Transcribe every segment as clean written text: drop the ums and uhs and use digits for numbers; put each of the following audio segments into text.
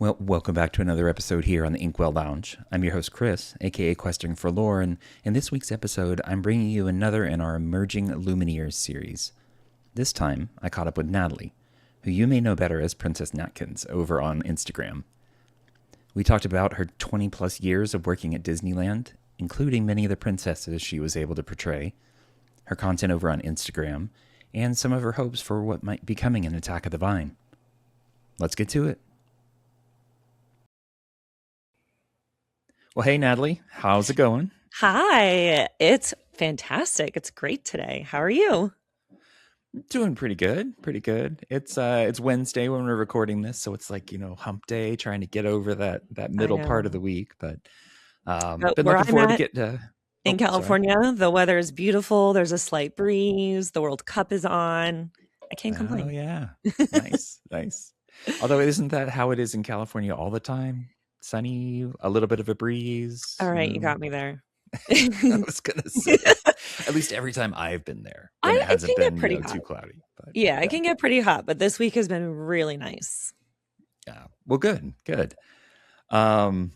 Well, welcome back to another episode here on the Inkwell Lounge. I'm your host, Chris, aka Questing for Lore, and in this week's episode, I'm bringing you another in our Emerging Illumineers series. This time, I caught up with Natalie, who you may know better as Princess Natkins over on Instagram. We talked about her 20 plus years of working at Disneyland, including many of the princesses she was able to portray, her content over on Instagram, and some of her hopes for what might be coming in Attack of the Vine. Let's get to it. Well, hey, Natalie, how's it going? Hi, it's fantastic. It's great today. How are you? Doing pretty good, pretty good. It's Wednesday when we're recording this, so it's like, hump day, trying to get over that I middle part of know. the week, but But been where looking I'm forward to at get to. in Oh, sorry. California, the weather is beautiful. There's a slight breeze. The World Cup is on. I can't Oh complain. yeah, nice, nice. Although isn't that how it is in California all the time? Sunny, a little bit of a breeze. All right, you got me there. I was gonna say, at least every time I've been there, when it It hasn't can get been, pretty too hot. cloudy. But Yeah, it yeah, can get pretty hot, but this week has been really nice. yeah. Well, good, good. Um,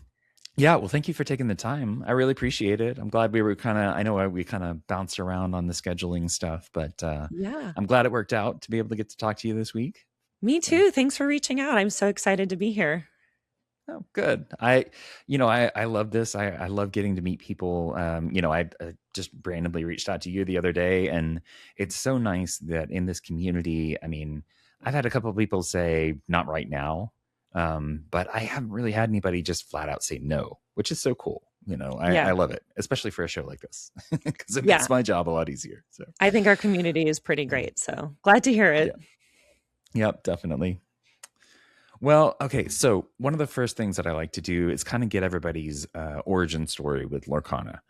Yeah, well, thank you for taking the time. I really appreciate it. I'm glad we were I know we kind of bounced around on the scheduling stuff, but Yeah, I'm glad it worked out to be able to get to talk to you this week. me So, too. Thanks for reaching out. I'm so excited to be here. oh, good. I love this. I love getting to meet people. I just randomly reached out to you the other day, and it's so nice that in this community, I mean, I've had a couple of people say, not right now. But I haven't really had anybody just flat out say no, which is so cool. I Yeah, love it, especially for a show like this, because it yeah. makes my job a lot easier. So, I think our community is pretty yeah, great. So glad to hear yeah, it. yep, definitely. Well, okay. So one of the first things that I like to do is kind of get everybody's origin story with Lorcana.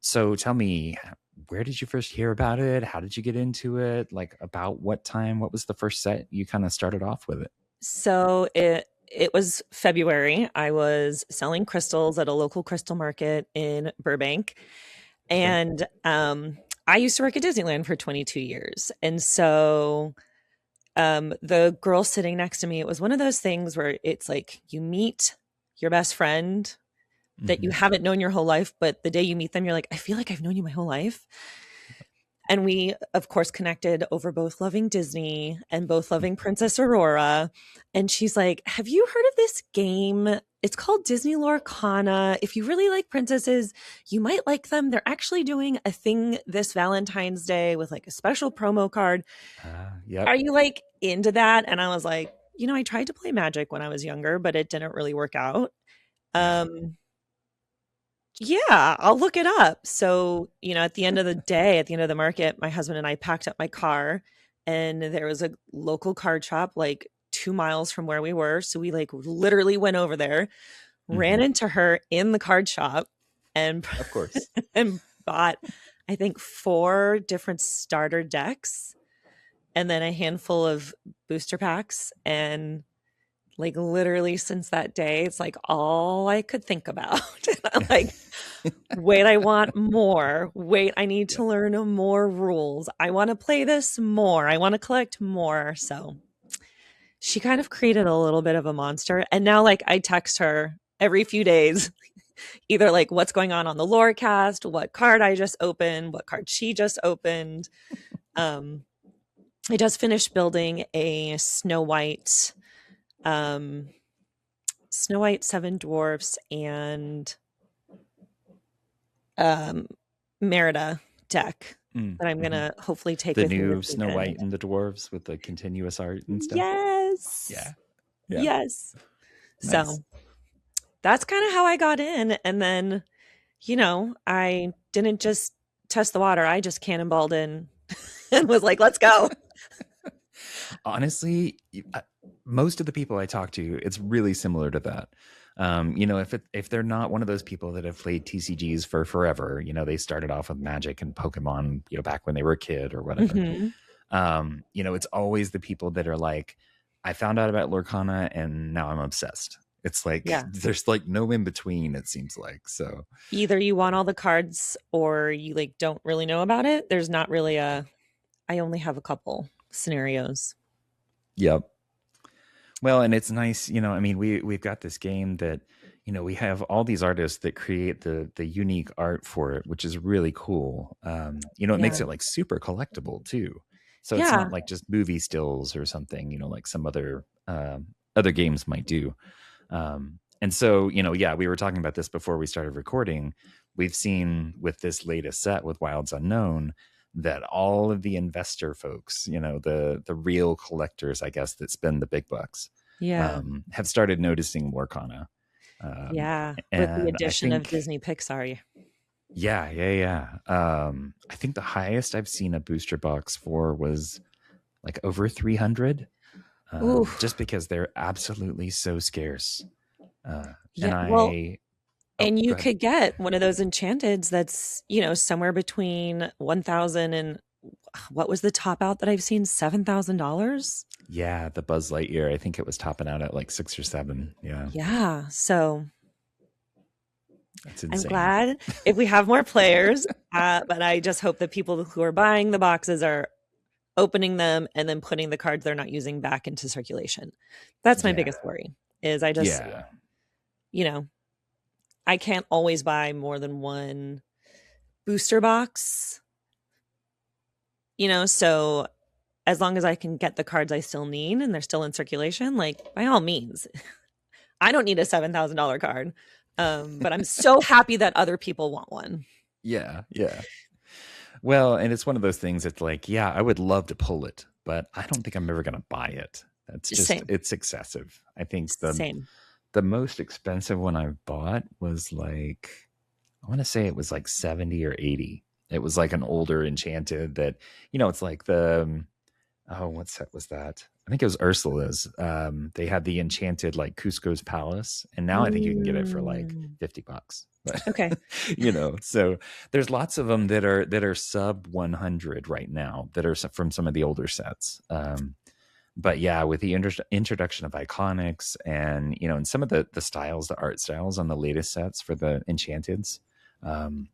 So tell me, where did you first hear about it? How did you get into it? Like, about what time? What was the first set you kind of started off with it? So it was February. I was selling crystals at a local crystal market in Burbank, Okay. and I used to work at Disneyland for 22 years. And so the girl sitting next to me, it was one of those things where it's like you meet your best friend that you Hmm. haven't known your whole life, but the day you meet them, you're like, I feel like I've known you my whole life. And we, of course, connected over both loving Disney and both loving Princess Aurora. And she's like, have you heard of this game? It's called Disney Lorcana. If you really like princesses, you might like them. They're actually doing a thing this Valentine's Day with like a special promo card. Are Yep. you like into that? And I was like, I tried to play Magic when I was younger, but it didn't really work out. Yeah. Um, yeah, I'll look it up. So, at the end of the day, at the end of the market, my husband and I packed up my car, and there was a local card shop like 2 miles from where we were. So we like literally went over there, ran Hmm. into her in the card shop, and Of course. and bought, I think, four different starter decks and then a handful of booster packs. And like literally since that day, it's like all I could think about. And I'm like, wait, I want more. Wait, I need Yeah. to learn more rules. I want to play this more. I want to collect more. So she kind of created a little bit of a monster. And now, like, I text her every few days, either like what's going on the lore cast, what card I just opened, what card she just opened. Um, I just finished building a um, Snow White, Seven Dwarfs, and um, Merida deck that I'm Mm-hmm. gonna hopefully take The with me this new Snow weekend. White and the Dwarves with the continuous art and stuff. Yeah. Yes. Yeah. Yes. Nice. So that's kind of how I got in. And then, I didn't just test the water, I just cannonballed in and was like, let's go. Honestly, most of the people I talk to, it's really similar to that. If they're not one of those people that have played TCGs for forever, they started off with Magic and Pokemon, back when they were a kid or whatever. Hmm. It's always the people that are like, I found out about Lorcana and now I'm obsessed. It's like Yeah. there's like no in between, it seems like. So, Either you want all the cards or you like don't really know about it. There's not really I only have a couple scenarios. yep. Well, and it's nice, I mean, we've got this game that, we have all these artists that create the unique art for it, which is really cool. It makes Yeah. it like super collectible too. So it's Yeah. not like just movie stills or something, like some other games might do. And so, yeah, we were talking about this before we started recording. We've seen with this latest set with Wilds Unknown that all of the investor folks, the real collectors, I guess, that spend the big bucks, Yeah. have started noticing Lorcana. Yeah. With the And I addition of think, Disney Pixar. yeah. I think the highest I've seen a booster box for was like over 300, Ooh. just because they're absolutely so scarce. And Yeah. Well, oh, and go you ahead. could get one of those enchanteds that's, somewhere between 1,000 and what was the top out that I've seen? $7,000. Yeah, the Buzz Lightyear. I think it was topping out at like 6 or 7. Yeah, Yeah. So that's I'm insane. glad if we have more players, but I just hope that people who are buying the boxes are opening them and then putting the cards they're not using back into circulation. That's my Yeah, biggest worry is I just, yeah, you know, I can't always buy more than one booster box, so as long as I can get the cards I still need and they're still in circulation, like by all means. I don't need a $7,000 card. But I'm so happy that other people want one. yeah. Well, and it's one of those things that's like, yeah, I would love to pull it, but I don't think I'm ever going to buy it. That's just, Same. it's excessive. I think Same. the most expensive one I bought was like, I want to say it was like 70 or 80. It was like an older enchanted that, it's like what set was that? I think it was Ursula's. They had the enchanted like Cusco's Palace, and now I think you can get it for like Mm. $50. But Okay. so there's lots of them that are sub 100 right now that are from some of the older sets. But yeah, with the introduction of iconics and some of the styles, the art styles on the latest sets for the enchanteds,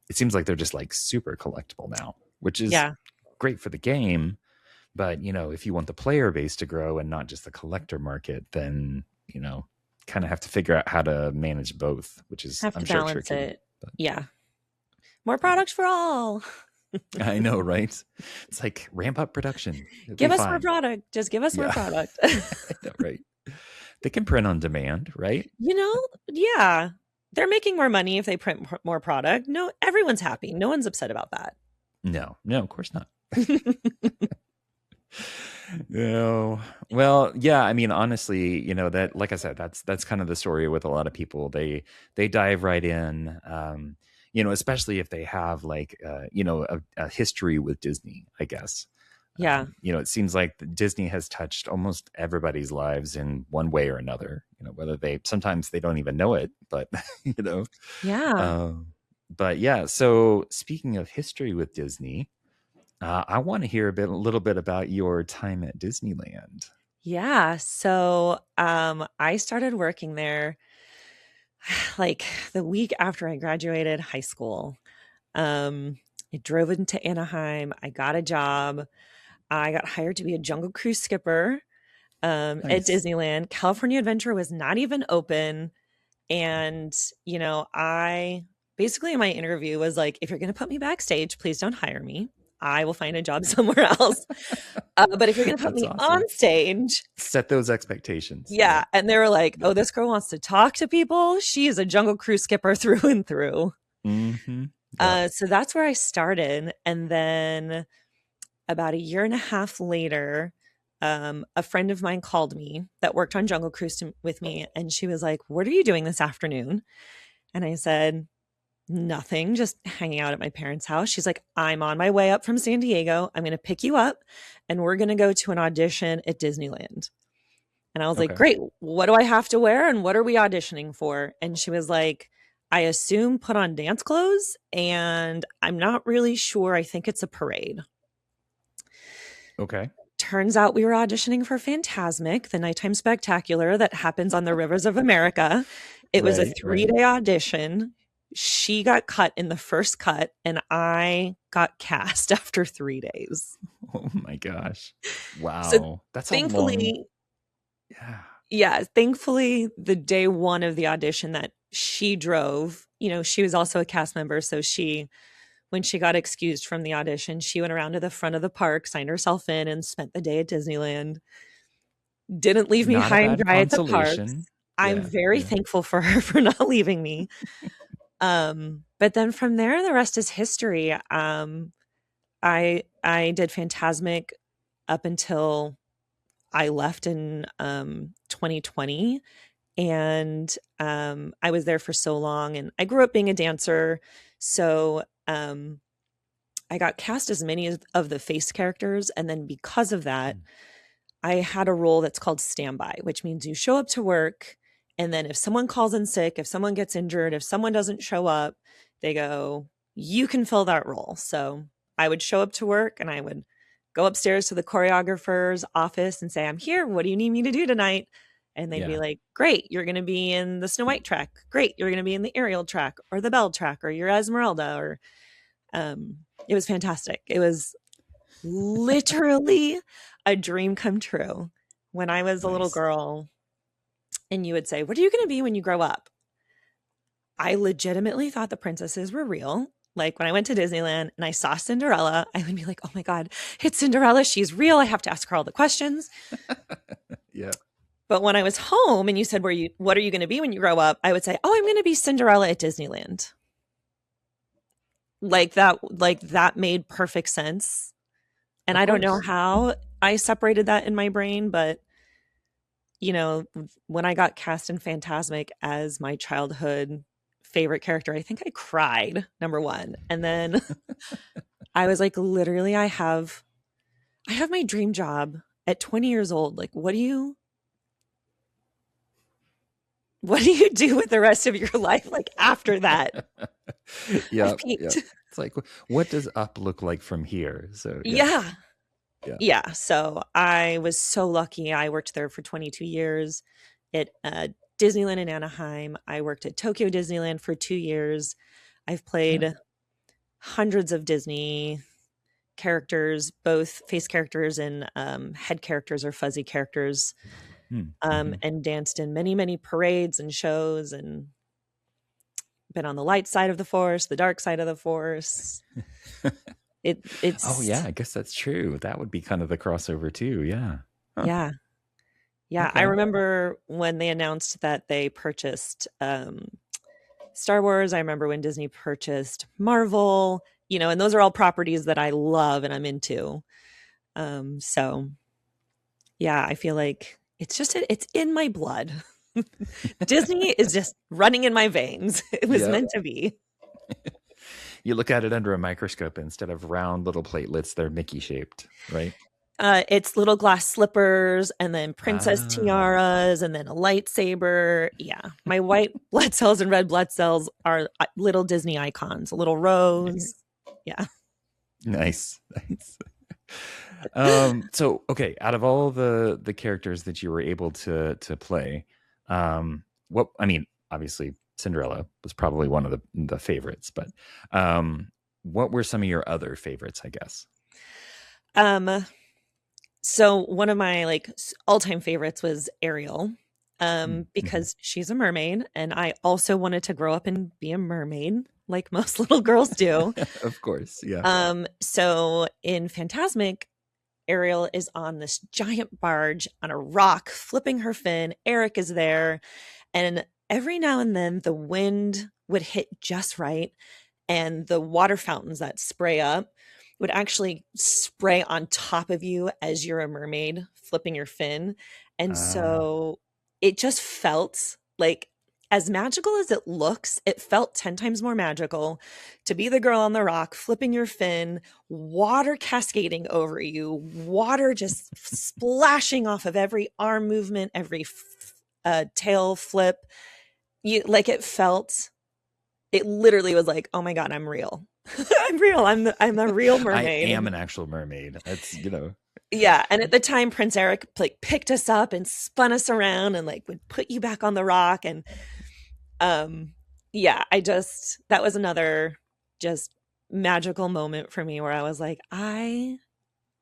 it seems like they're just like super collectible now, which is Yeah. great for the game. But if you want the player base to grow and not just the collector market, then kind of have to figure out how to manage both, which is, Have I'm to sure, balance tricky. it. But Yeah. More products for all. I know, right? It's like ramp up production. It'll be Give us more fine. product. Just give us more Yeah, product. I know, right? They can print on demand, right? Yeah. They're making more money if they print more product. No, everyone's happy. No one's upset about that. No, of course not. No. Well, yeah, I mean, honestly, that, like I said, that's kind of the story with a lot of people. They dive right in, especially if they have like, a history with Disney, I guess. Yeah. It seems like Disney has touched almost everybody's lives in one way or another, whether sometimes they don't even know it, but, Yeah. but yeah. So speaking of history with Disney, I want to hear a little bit about your time at Disneyland. Yeah. So I started working there like the week after I graduated high school. I drove into Anaheim. I got a job. I got hired to be a Jungle Cruise skipper at Nice. Disneyland. California Adventure was not even open. And, I basically in my interview was like, if you're going to put me backstage, please don't hire me. I will find a job somewhere else. But if you're going to put That's me awesome. on stage, Set those expectations. yeah. Yep. And they were like, oh, this girl wants to talk to people. She is a Jungle Cruise skipper through and through. Mm-hmm. Yep. So that's where I started. And then about a year and a half later, a friend of mine called me that worked on Jungle Cruise with me. And she was like, what are you doing this afternoon? And I said, nothing, just hanging out at my parents' house. She's like, I'm on my way up from San Diego. I'm going to pick you up and we're going to go to an audition at Disneyland. And I was like, Okay. great. What do I have to wear? And what are we auditioning for? And she was like, I assume put on dance clothes. And I'm not really sure. I think it's a parade. Okay. Turns out we were auditioning for Fantasmic, the nighttime spectacular that happens on the rivers of America. It was a Right. 3-day audition. She got cut in the first cut, and I got cast after 3 days. Oh my gosh. So Wow. That's a long. thankfully, Yeah. Yeah, thankfully, the day one of the audition that she drove, she was also a cast member. So when she got excused from the audition, she went around to the front of the park, signed herself in, and spent the day at Disneyland. Didn't leave me Not a high and bad dry at the parks. consolation. I'm Yeah, very yeah. thankful for her for not leaving me. But then from there, the rest is history. I did Phantasmic up until I left in 2020, and I was there for so long, and I grew up being a dancer, so I got cast as many of the face characters, and then because of that, Mm. I had a role that's called standby, which means you show up to work, and then if someone calls in sick, if someone gets injured, if someone doesn't show up, they go, you can fill that role. So I would show up to work and I would go upstairs to the choreographer's office and say, I'm here. What do you need me to do tonight? And they'd be Yeah. like, great, you're going to be in the Snow White track. Great, you're going to be in the Ariel track or the Belle track or you're Esmeralda. Or it was fantastic. It was literally a dream come true. When I was a little Nice. girl and you would say, what are you going to be when you grow up? I legitimately thought the princesses were real. Like when I went to Disneyland and I saw Cinderella, I would be like, oh my God, it's Cinderella. She's real. I have to ask her all the questions. Yeah. But when I was home and you said, what are you going to be when you grow up? I would say, oh, I'm going to be Cinderella at Disneyland. Like that made perfect sense. And Of I don't know course. how I separated that in my brain, but when I got cast in Phantasmic as my childhood favorite character, I think I cried, number one. And then I was like, literally, I have my dream job at 20 years old. Like, what do you do with the rest of your life? Like after that, I've Yep, peaked. yep. It's like, what does up look like from here? So yeah, Yeah. yeah. Yeah. So I was so lucky. I worked there for 22 years at Disneyland in Anaheim. I worked at Tokyo Disneyland for 2 years. I've Yeah. played hundreds of Disney characters, both face characters and head characters or fuzzy characters, Mm-hmm. and danced in many, many parades and shows and been on the light side of the force, the dark side of the force. Oh yeah, It's I guess that's true. That would be kind of the crossover too. Yeah. Huh. yeah. Yeah, I Okay. remember when they announced that they purchased Star Wars. I remember when Disney purchased Marvel, and those are all properties that I love and I'm into. So yeah, I feel like it's in my blood. Disney is just running in my veins. It was Yep. meant to be. You look at it under a microscope instead of round little platelets. They're Mickey shaped, right? It's little glass slippers and then princess Ah. tiaras and then a lightsaber. Yeah. My white blood cells and red blood cells are little Disney icons, a little rose. Yeah. Nice. Nice. So okay, out of all the characters that you were able to play, what I mean, obviously Cinderella was probably one of the favorites, but what were some of your other favorites, I guess? Um, so one of my like all-time favorites was Ariel. Mm-hmm. Because she's a mermaid and I also wanted to grow up and be a mermaid like most little girls do. Of course, yeah. So in Phantasmic, Ariel is on this giant barge on a rock, flipping her fin. Eric is there. And every now and then the wind would hit just right. And the water fountains that spray up would actually spray on top of you as you're a mermaid flipping your fin. And Ah, so it just felt like, as magical as it looks, it felt 10 times more magical to be the girl on the rock, flipping your fin, water cascading over you, water just splashing off of every arm movement, every tail flip. It literally was like, oh my God, I'm real. I'm real. I'm a real I mermaid. am And an actual mermaid. That's yeah. And at the time, Prince Eric like picked us up and spun us around and like would put you back on the rock. And um yeah, that was another just magical moment for me where I was like, I'm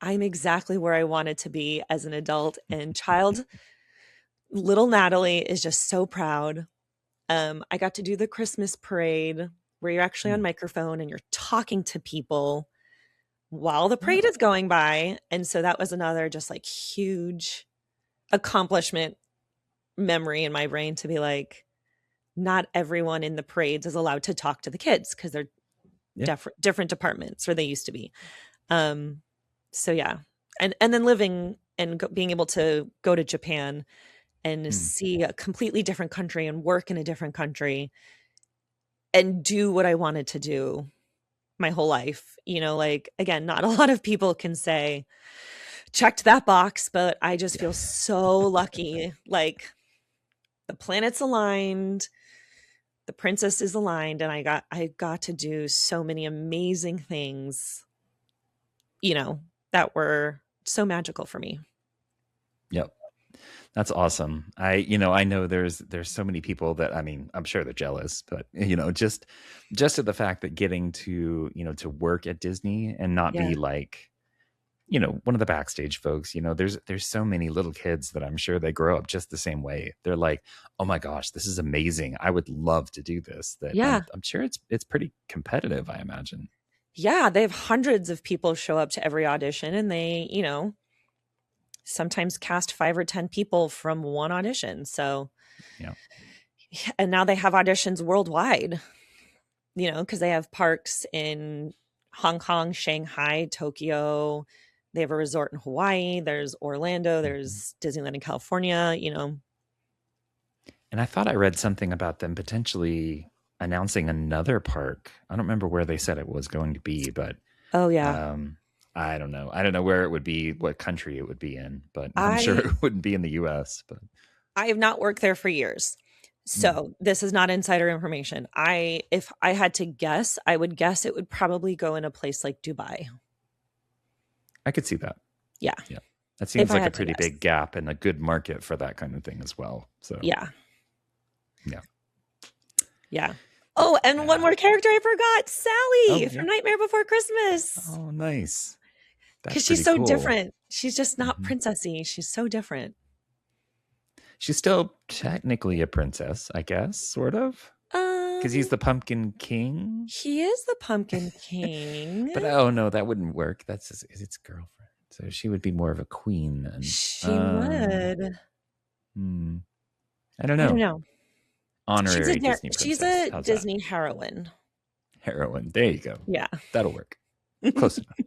exactly where I wanted to be as an adult and child. little Natalie is just so proud. I got to do the Christmas parade where you're actually on Hmm. microphone and you're talking to people while the parade Oh, is going by. And so that was another just like huge accomplishment memory in my brain to be like, not everyone in the parades is allowed to talk to the kids because they're yeah. different departments, or they used to be. Um, so yeah, and then living and being able to go to Japan and Hmm. see a completely different country and work in a different country and do what I wanted to do my whole life. Like again, not a lot of people can say checked that box, but I just Yeah. feel so lucky. Like the planets aligned, the princess is aligned, and I got to do so many amazing things, that were so magical for me. Yep. That's awesome. I know there's so many people that, I mean, I'm sure they're jealous, but just to the fact that getting to, to work at Disney and not Yeah. be like, one of the backstage folks, there's so many little kids that I'm sure they grow up just the same way. They're like, "Oh my gosh, this is amazing. I would love to do this." That Yeah. I'm sure it's pretty competitive, I imagine. Yeah, they have hundreds of people show up to every audition, and they, sometimes cast 5 or 10 people from one audition. So, Yeah. and now they have auditions worldwide, because they have parks in Hong Kong, Shanghai, Tokyo. They have a resort in Hawaii. There's Orlando. Mhm. There's Disneyland in California. And I thought I read something about them potentially announcing another park. I don't remember where they said it was going to be, but Oh, yeah. um, I don't know. I don't know where it would be, what country it would be in, but I'm sure I it wouldn't be in the US. But I have not worked there for years. mm, So this is not insider information. If I had to guess, I would guess it would probably go in a place like Dubai. I could see that. Yeah. Yeah. That If seems I like a had to pretty guess. big gap and a good market for that kind of thing as well. So, Yeah. yeah. Yeah. Oh, and one Yeah. more character I forgot, Oh, Sally yeah. from Nightmare Before Christmas. Oh, nice. That's Because she's pretty so cool. different. She's just not Mhm. princessy. She's so different. She's still technically a princess, I guess, sort of, because he's Um, the Pumpkin King. he is the Pumpkin King. But oh no, that wouldn't work. That's its girlfriend. So she would be more of a queen then. She would. Hmm, I don't I don't know. know. Honorary Disney She's princess. a How's that? Disney heroine. Heroine. There you go. Yeah. That'll work. Close enough.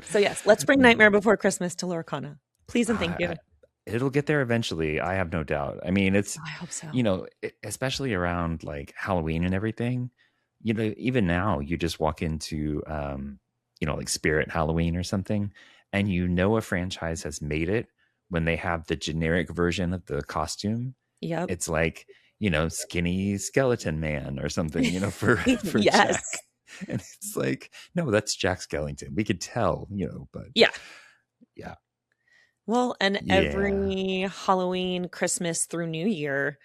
So yes, let's bring Mm. Nightmare Before Christmas to Lorcana. Please and thank you. It'll get there eventually. I have no doubt. I mean, it's, I hope so. especially around like Halloween and everything, even now you just walk into, like Spirit Halloween or something, and a franchise has made it when they have the generic version of the costume. Yep. It's like, skinny skeleton man or something, for Yes. Jack. And it's like, no, that's Jack Skellington. We could tell, but Yeah. yeah. Well, and Yeah. every Halloween, Christmas through New Year,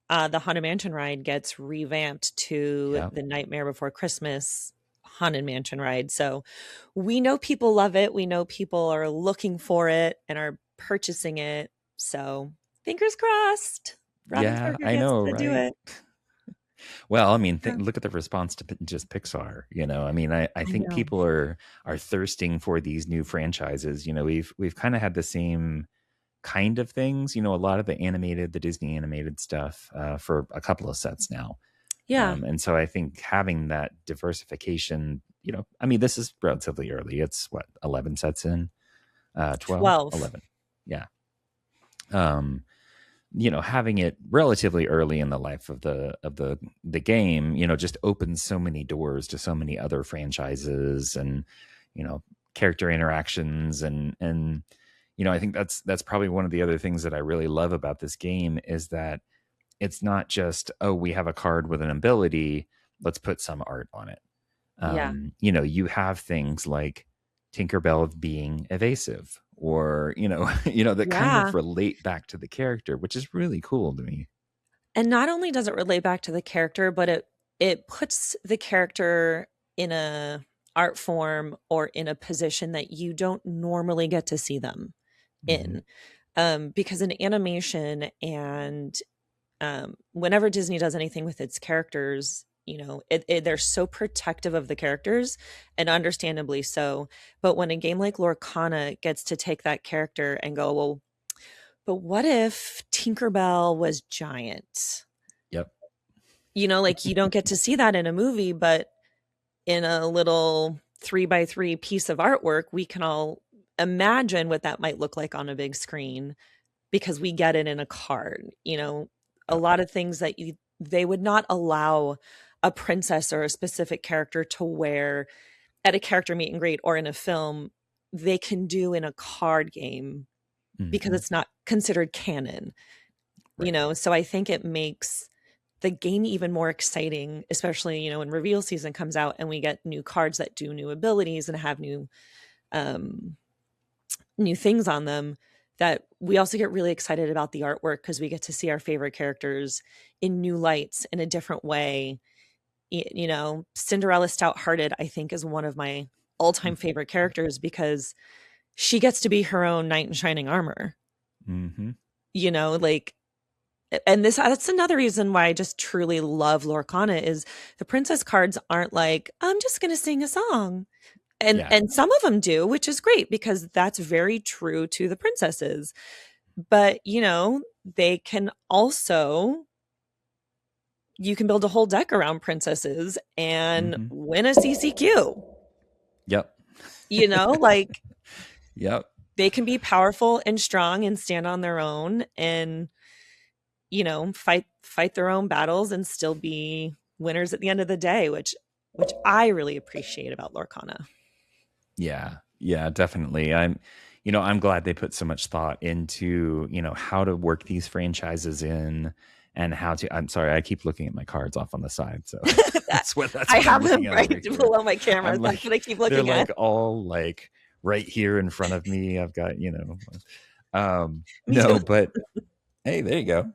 the Haunted Mansion ride gets revamped to Yeah. the Nightmare Before Christmas Haunted Mansion ride. So we know people love it. We know people are looking for it and are purchasing it. So fingers crossed. Robin Yeah, Parker I gets know, to do right? it. Well, I mean, Yeah, look at the response to just Pixar. I mean, I I think know. people are thirsting for these new franchises. We've kind of had the same kind of things. A lot of the Disney animated stuff for a couple of sets now. Yeah. And so I think having that diversification, I mean, this is relatively early. It's what, 11 sets in, 12, 12. 11. Yeah. Um, having it relatively early in the life of the game, just opens so many doors to so many other franchises and, character interactions and I think that's probably one of the other things that I really love about this game is that it's not just, oh, we have a card with an ability, let's put some art on it. Yeah. You have things like Tinkerbell being evasive or, that kind Yeah. of relate back to the character, which is really cool to me. And not only does it relate back to the character, but it puts the character in a art form or in a position that you don't normally get to see them Hmm. in. Because in animation and whenever Disney does anything with its characters, they're so protective of the characters, and understandably so. But when a game like Lorcana gets to take that character and go, well, but what if Tinkerbell was giant? Yep. Like you don't get to see that in a movie, but in a little 3x3 piece of artwork, we can all imagine what that might look like on a big screen because we get it in a card. A Yep. lot of things that they would not allow a princess or a specific character to wear at a character meet and greet or in a film, they can do in a card game because Mm-hmm. it's not considered canon. Right. So I think it makes the game even more exciting, especially, when reveal season comes out and we get new cards that do new abilities and have um new things on them, that we also get really excited about the artwork because we get to see our favorite characters in new lights in a different way. Cinderella Stout-Hearted, I think, is one of my all-time favorite characters because she gets to be her own knight in shining armor. Mm-hmm. Like, and that's another reason why I just truly love Lorcana is the princess cards aren't like, I'm just going to sing a song. And Yeah. and some of them do, which is great because that's very true to the princesses. But, they can also, you can build a whole deck around princesses and Mm-hmm. win a CCQ. Yep. Like Yep. they can be powerful and strong and stand on their own and, fight their own battles and still be winners at the end of the day, which I really appreciate about Lorcana. Yeah. Yeah, definitely. I'm glad they put so much thought into, how to work these franchises in and how to, I'm sorry, I keep looking at my cards off on the side. So that's I what I'm have them looking at right over here. below my camera. I'm That's like, what I keep they're looking at. like all like right here in front of me. I've got, Me too. no, but hey, there you go.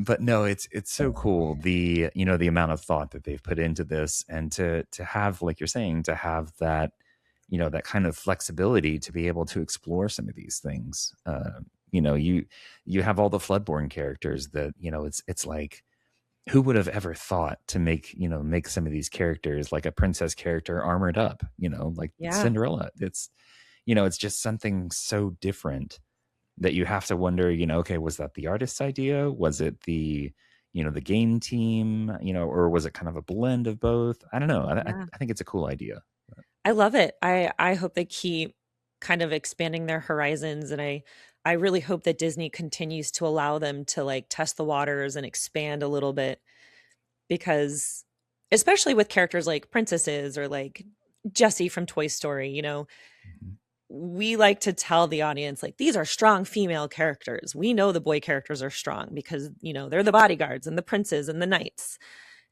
But no, it's so cool, the amount of thought that they've put into this, and to have, like you're saying, to have that, that kind of flexibility to be able to explore some of these things. You have all the Floodborn characters that, it's like, who would have ever thought to make some of these characters like a princess character armored up, like Yeah. Cinderella. It's just something so different that you have to wonder, okay, was that the artist's idea? Was it the game team, or was it kind of a blend of both? I don't know. Yeah. I think it's a cool idea. I love it. I hope they keep kind of expanding their horizons, and I really hope that Disney continues to allow them to like test the waters and expand a little bit because especially with characters like princesses or like Jessie from Toy Story, Mhm. we like to tell the audience like these are strong female characters. We know the boy characters are strong because, they're the bodyguards and the princes and the knights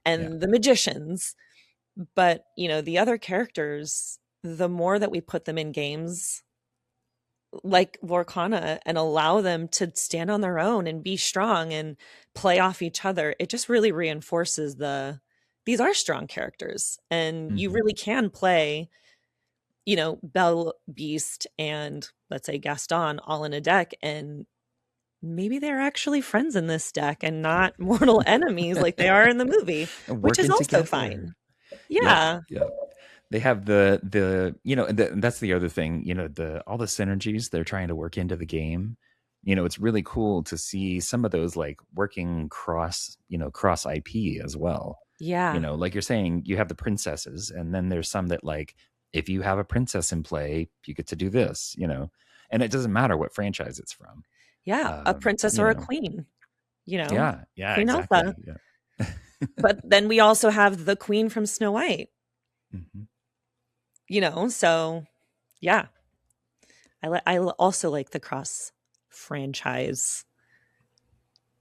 Yeah. and the magicians. But, the other characters, the more that we put them in games like Lorcana and allow them to stand on their own and be strong and play off each other, it just really reinforces these are strong characters. And you Hmm. really can play, Belle, Beast, and let's say Gaston all in a deck. And maybe they're actually friends in this deck and not mortal enemies like they are in the movie, And which is working also together. fine. Yep. Yeah. Yep. They have that's the other thing, all the synergies they're trying to work into the game. It's really cool to see some of those like working cross IP as well. Yeah. Like you're saying, you have the princesses, and then there's some that, like, if you have a princess in play, you get to do this, and it doesn't matter what franchise it's from. Yeah. A Um, princess you or a know, queen, yeah, Queen Elsa. exactly. Yeah. But then we also have the queen from Snow White, Mhm. so yeah. I also like the cross franchise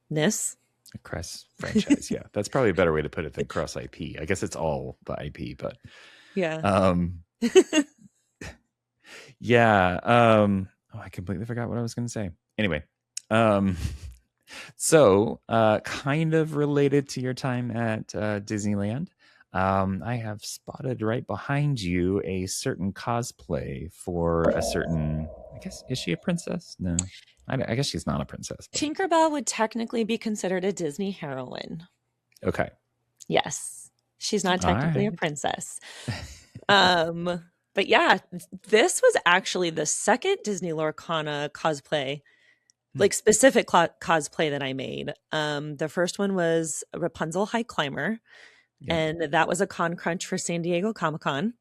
ness. Cross franchise, yeah, that's probably a better way to put it than cross IP. I guess it's all the IP, but Yeah. um, yeah. Oh, I completely forgot what I was going to say. Anyway, um, so kind of related to your time at Disneyland. I have spotted right behind you a certain cosplay for a certain. I guess is she a princess? No, I guess she's not a princess. But Tinkerbell would technically be considered a Disney heroine. okay, Yes. She's not all technically a right. princess. But yeah, this was actually the second Disney Lorcana cosplay, like specific cosplay that I made. The first one was Rapunzel High Climber, Yeah. and that was a con crunch for San Diego Comic-Con.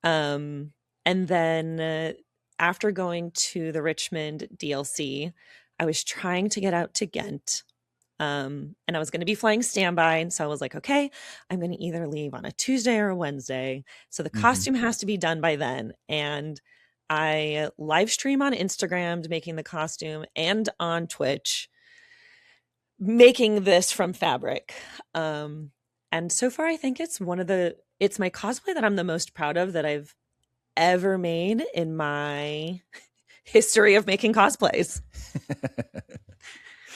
And then after going to the Richmond DLC, I was trying to get out to Ghent. And I was going to be flying standby. And so I was like, okay, I'm going to either leave on a Tuesday or a Wednesday. So the costume has to be done by then. And I live stream on Instagram making the costume and on Twitch making this from fabric. And so far, I think it's it's my cosplay that I'm the most proud of that I've ever made in my history of making cosplays,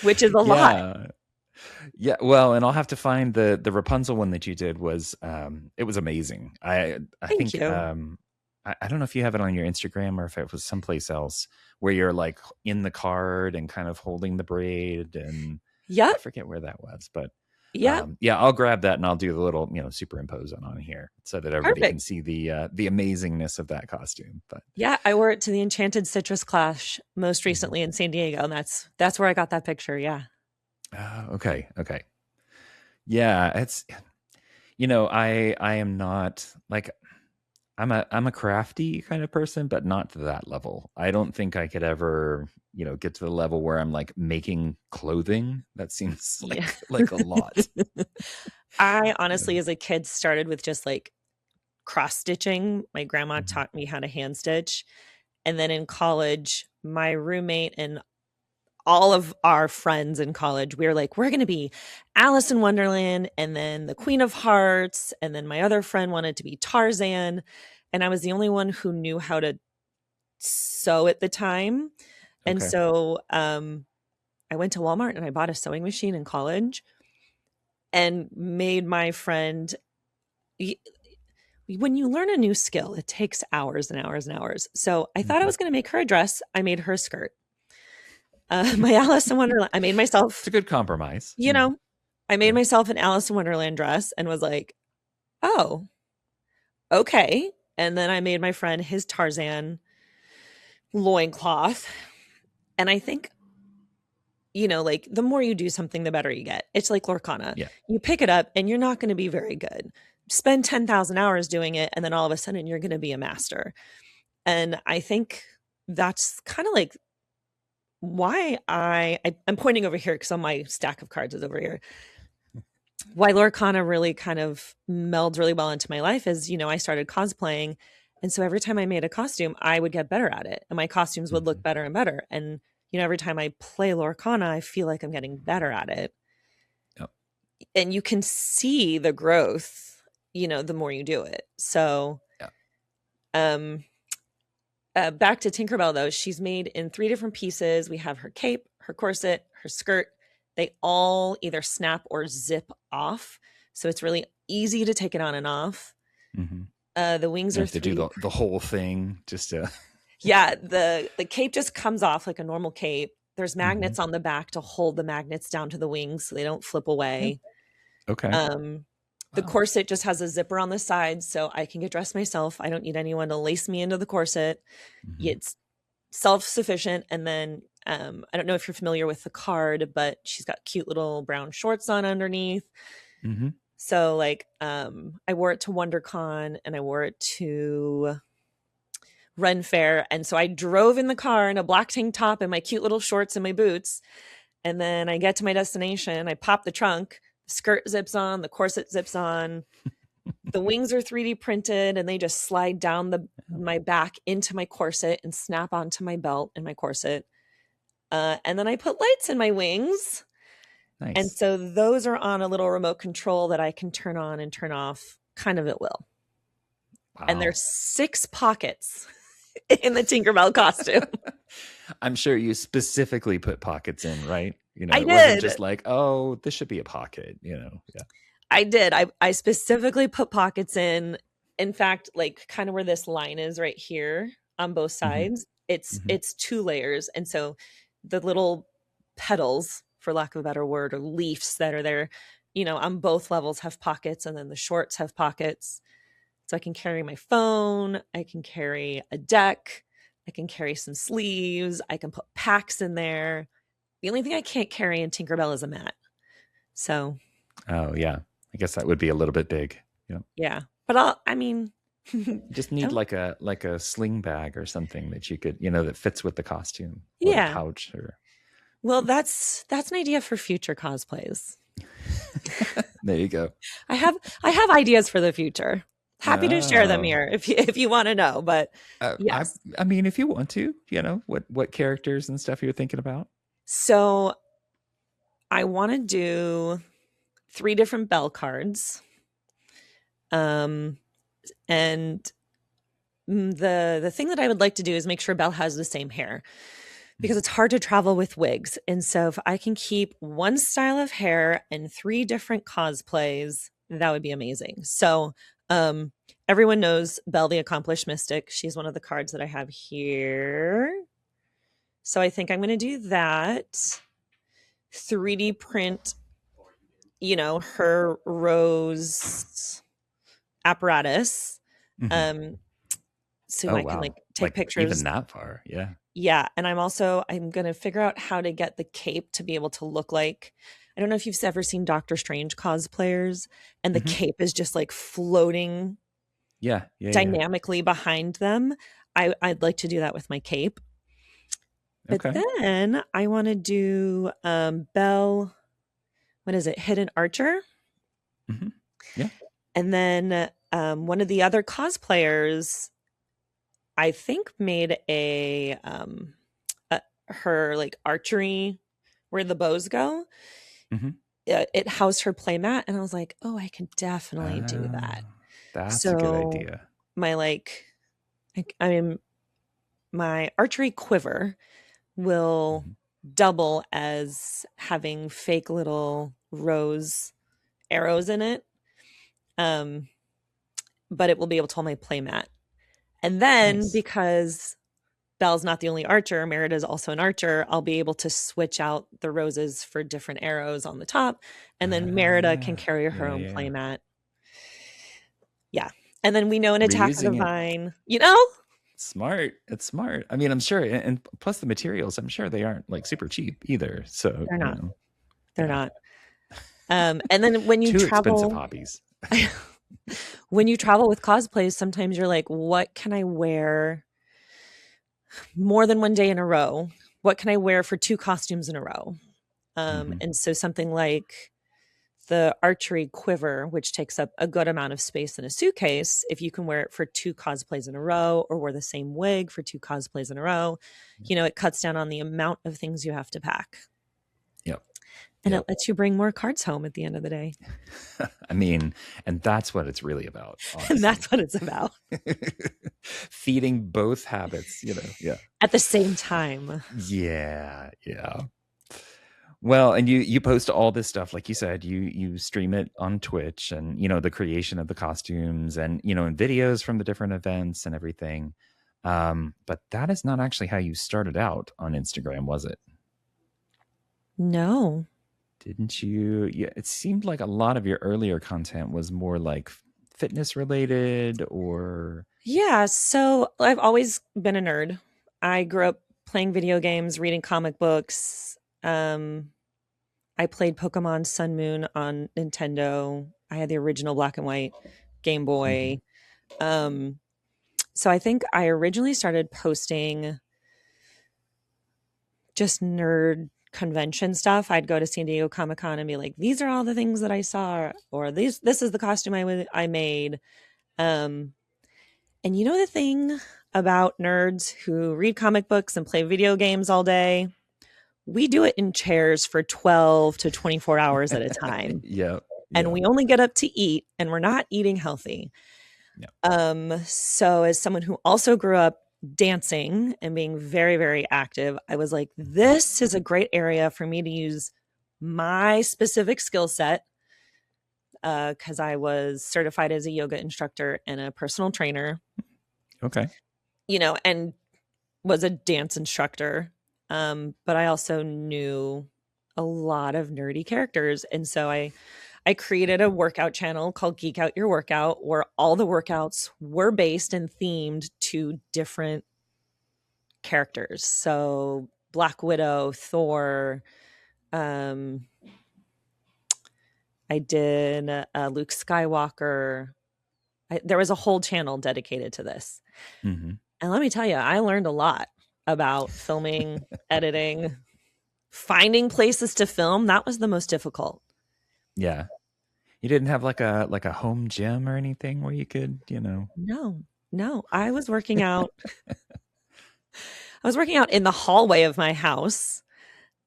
which is a lot. Yeah, well, and I'll have to find the Rapunzel one that you did was it was amazing. I Thank think you. I don't know if you have it on your Instagram or if it was someplace else where you're like in the card and kind of holding the braid, and I Yep. forget where that was, but Yep. yeah, I'll grab that and I'll do the little, superimpose on here so that everybody can Perfect. see the amazingness of that costume. But Yeah, I wore it to the Enchanted Citrus Clash most Mhm. recently in San Diego, and that's where I got that picture. Yeah. Okay. Yeah, it's I am not like I'm a crafty kind of person, but not to that level. I don't think I could ever, get to the level where I'm like making clothing. That seems Yeah. like a lot. I honestly, as a kid, started with just like cross stitching. My grandma Mhm. taught me how to hand stitch. And then in college, my roommate and all of our friends in college, we were like, we're going to be Alice in Wonderland and then the Queen of Hearts. And then my other friend wanted to be Tarzan. And I was the only one who knew how to sew at the time. And Okay. so I went to Walmart and I bought a sewing machine in college and made my friend. When you learn a new skill, it takes hours and hours and hours. So I thought I was going to make her a dress. I made her a skirt. My Alice in Wonderland. I made myself, It's a good compromise. I made Yeah. myself an Alice in Wonderland dress and was like, oh, okay. And then I made my friend his Tarzan loincloth. And I think, like the more you do something, the better you get. It's like Lorcana. Yeah. You pick it up and you're not going to be very good. Spend 10,000 hours doing it. And then all of a sudden you're going to be a master. And I think that's kind of like why I'm pointing over here because on my stack of cards is over here. Why Lorcana really kind of melds really well into my life is, I started cosplaying. And so every time I made a costume, I would get better at it. And my costumes would look better and better. And, every time I play Lorcana, I feel like I'm getting better at it. Yep. And you can see the growth, the more you do it. So, Yeah. Back to Tinkerbell, though, she's made in 3 different pieces. We have her cape, her corset, her skirt. They all either snap or zip off. So it's really easy to take it on and off. The wings You are have to do the whole thing just to. Yeah, the cape just comes off like a normal cape. There's magnets on the back to hold the magnets down to the wings so they don't flip away. Okay. The corset just has a zipper on the side so I can get dressed myself. I don't need anyone to lace me into the corset. It's self-sufficient. And then I don't know if you're familiar with the card, but she's got cute little brown shorts on underneath. So like I wore it to WonderCon and I wore it to Ren Fair. And so I drove in the car in a black tank top and my cute little shorts and my boots. And then I get to my destination. I pop the trunk, the skirt zips on, the corset zips on. The wings are 3D printed and they just slide down my back into my corset and snap onto my belt and my corset. And then I put lights in my wings. Nice. And so those are on a little remote control that I can turn on and turn off kind of at will. Wow. And there's 6 pockets in the Tinkerbell costume. I'm sure you specifically put pockets in, right? I it wasn't did. just like, oh, this should be a pocket, Yeah. I did. I specifically put pockets in fact, like kind of where this line is right here on both Hmm. sides, Hmm. it's two layers. And so the little petals, for lack of a better word, or leaves that are there, on both levels have pockets, and then the shorts have pockets. So I can carry my phone, I can carry a deck, I can carry some sleeves, I can put packs in there. The only thing I can't carry in Tinkerbell is a mat. So Oh yeah, I guess that would be a little bit big. Yeah, yeah. But I mean, you just need don't, like a sling bag or something that you could, that fits with the costume, or a yeah. pouch, or Well, that's an idea for future cosplays. there you go. I have ideas for the future. Happy to share them Oh, here if you want to know. But I yes. I mean, if you want to, what characters and stuff you're thinking about. So I want to do 3 different bell cards. Um and the thing that I would like to do is make sure Belle has the same hair, because it's hard to travel with wigs. And so if I can keep one style of hair and 3 different cosplays, that would be amazing. So everyone knows Belle the Accomplished Mystic. She's one of the cards that I have here. So I think I'm going to do that. 3D print, her rose apparatus. Hmm. Um, so Oh I can like wow, take like even pictures. that far, yeah. Yeah, and I'm gonna figure out how to get the cape to be able to look like, I don't know if you've ever seen Doctor Strange cosplayers, and the Hmm. cape is just like floating Yeah, yeah, yeah. dynamically behind them. I'd like to do that with my cape. But Okay. then I want to do Belle, what is it? Hidden Archer. Hmm. Yeah. And then one of the other cosplayers I think made her like archery where the bows go. Hmm. It housed her playmat, and I was like, oh, I can definitely do Oh, that. that's a good So idea. my I mean, my archery quiver will Mhm. double as having fake little rose arrows in it. Um, but it will be able to hold my playmat. And then Nice. because Belle's not the only archer, Merida is also an archer, I'll be able to switch out the roses for different arrows on the top. And then Merida can carry her Yeah, own yeah. playmat. Yeah. And then we know in Attack of the Reusing it. Vine, Smart. It's smart. I mean, I'm sure, and plus the materials, I'm sure they aren't like super cheap either. So, they're not. They're yeah, not. And then when you two expensive travel, hobbies. when you travel with cosplays, sometimes you're like, what can I wear more than one day in a row? What can I wear for 2 costumes in a row? Hmm. And so something like the archery quiver, which takes up a good amount of space in a suitcase, if you can wear it for 2 cosplays in a row, or wear the same wig for 2 cosplays in a row, it cuts down on the amount of things you have to pack. Yep. And it Yep. lets you bring more cards home at the end of the day. I mean, and that's what it's really about, And honestly. that's what it's about. Feeding both habits. Yeah. At the same time. Yeah. Yeah. Well, and you post all this stuff, like you said, you stream it on Twitch, and the creation of the costumes, and and videos from the different events and everything. But that is not actually how you started out on Instagram, was it? No. Didn't you? Yeah, it seemed like a lot of your earlier content was more like fitness related, or Yeah. So I've always been a nerd. I grew up playing video games, reading comic books. I played Pokemon Sun Moon on Nintendo. I had the original black and white Game Mhm. Boy. Um, so I think I originally started posting just nerd convention stuff. I'd go to San Diego Comic Con and be like, "These are all the things that I saw," or "This is the costume I made." Um, and the thing about nerds who read comic books and play video games all day, we do it in chairs for 12 to 24 hours at a time. Yep, And yep, we only get up to eat, and we're not eating healthy. yep. So as someone who also grew up dancing and being very, very active, I was like, this is a great area for me to use my specific skill set. because I was certified as a yoga instructor and a personal trainer, Okay. And was a dance instructor. But I also knew a lot of nerdy characters. And so I created a workout channel called Geek Out Your Workout, where all the workouts were based and themed to different characters. So Black Widow, Thor, I did Luke Skywalker. There was a whole channel dedicated to this. Mm-hmm. And let me tell you, I learned a lot about filming, editing, finding places to film. That was the most difficult. Yeah. You didn't have like a home gym or anything where you could, No, I was working out. I was working out in the hallway of my house.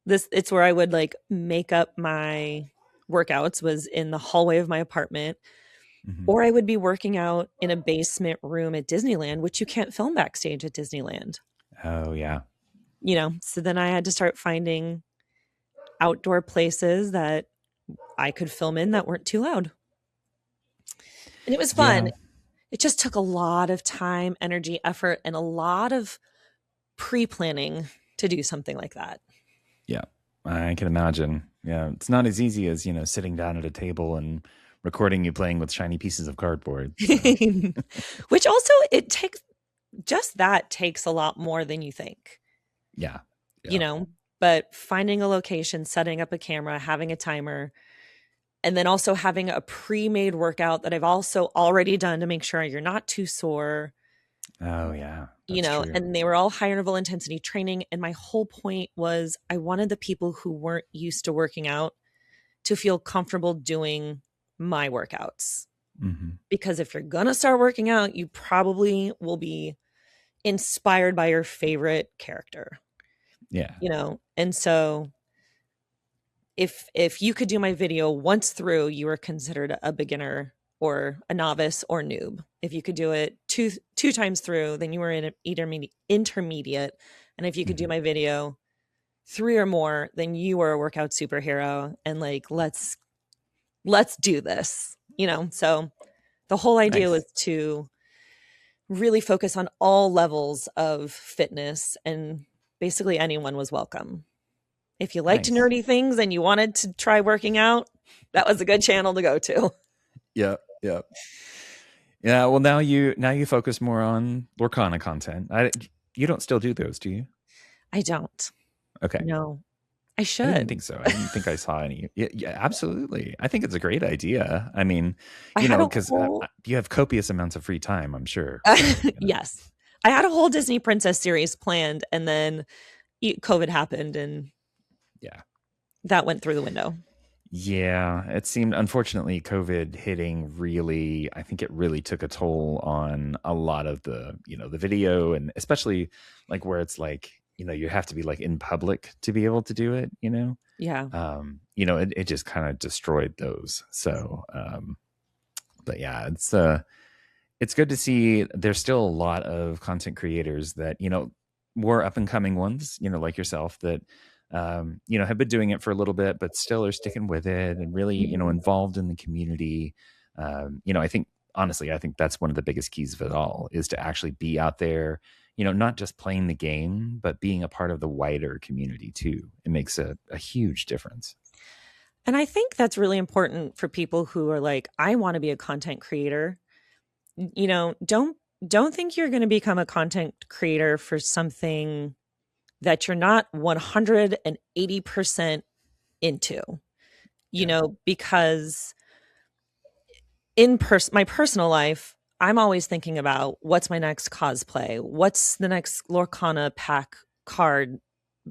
It's where I would like make up my workouts, was in the hallway of my apartment. Mm-hmm. Or I would be working out in a basement room at Disneyland, which you can't film backstage at Disneyland. Oh, yeah. So then I had to start finding outdoor places that I could film in that weren't too loud. And it was fun. Yeah. It just took a lot of time, energy, effort, and a lot of pre-planning to do something like that. Yeah. I can imagine. Yeah. It's not as easy as, sitting down at a table and recording you playing with shiny pieces of cardboard. So. Which also, takes a lot more than you think. Yeah. But finding a location, setting up a camera, having a timer, and then also having a pre-made workout that I've also already done to make sure you're not too sore. Oh, yeah. True. And they were all high interval intensity training. And my whole point was I wanted the people who weren't used to working out to feel comfortable doing my workouts. Mm-hmm. Because if you're going to start working out, you probably will be inspired by your favorite character. Yeah. And so if you could do my video once through, you were considered a beginner or a novice or noob. If you could do it two times through, then you were in an intermediate. And if you could do my video 3 or more, then you were a workout superhero. And like, let's do this, So the whole idea was to really focus on all levels of fitness, and basically anyone was welcome. If you liked nerdy things and you wanted to try working out, that was a good channel to go to. Yeah. Yeah. Yeah. Well, now you focus more on Lorcana content. You don't still do those, do you? I don't. Okay. No, I should. I didn't think so. I didn't think I saw any. Yeah, absolutely. I think it's a great idea. I mean, because you have copious amounts of free time, I'm sure. Yes. I had a whole Disney Princess series planned, and then COVID happened, and that went through the window. Yeah, it seemed, unfortunately, COVID hitting I think it really took a toll on a lot of the video, and especially like where it's like, you have to be like in public to be able to do it, Yeah. It just kind of destroyed those. So, but yeah, it's good to see there's still a lot of content creators that, more up and coming ones, like yourself, that, have been doing it for a little bit, but still are sticking with it and really, involved in the community. I think that's one of the biggest keys of it all, is to actually be out there, not just playing the game, but being a part of the wider community too. It makes a huge difference. And I think that's really important for people who are like, I want to be a content creator. Don't think you're going to become a content creator for something that you're not 180% into, because in my personal life, I'm always thinking about what's my next cosplay, what's the next Lorcana pack card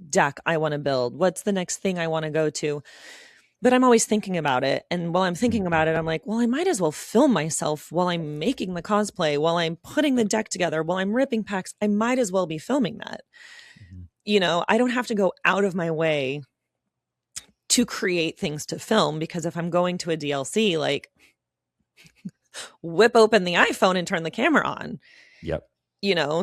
deck I want to build, what's the next thing I want to go to. But I'm always thinking about it. And while I'm thinking about it, I'm like, well, I might as well film myself while I'm making the cosplay, while I'm putting the deck together, while I'm ripping packs. I might as well be filming that. I don't have to go out of my way to create things to film, because if I'm going to a DLC, like, whip open the iPhone and turn the camera on. Yep.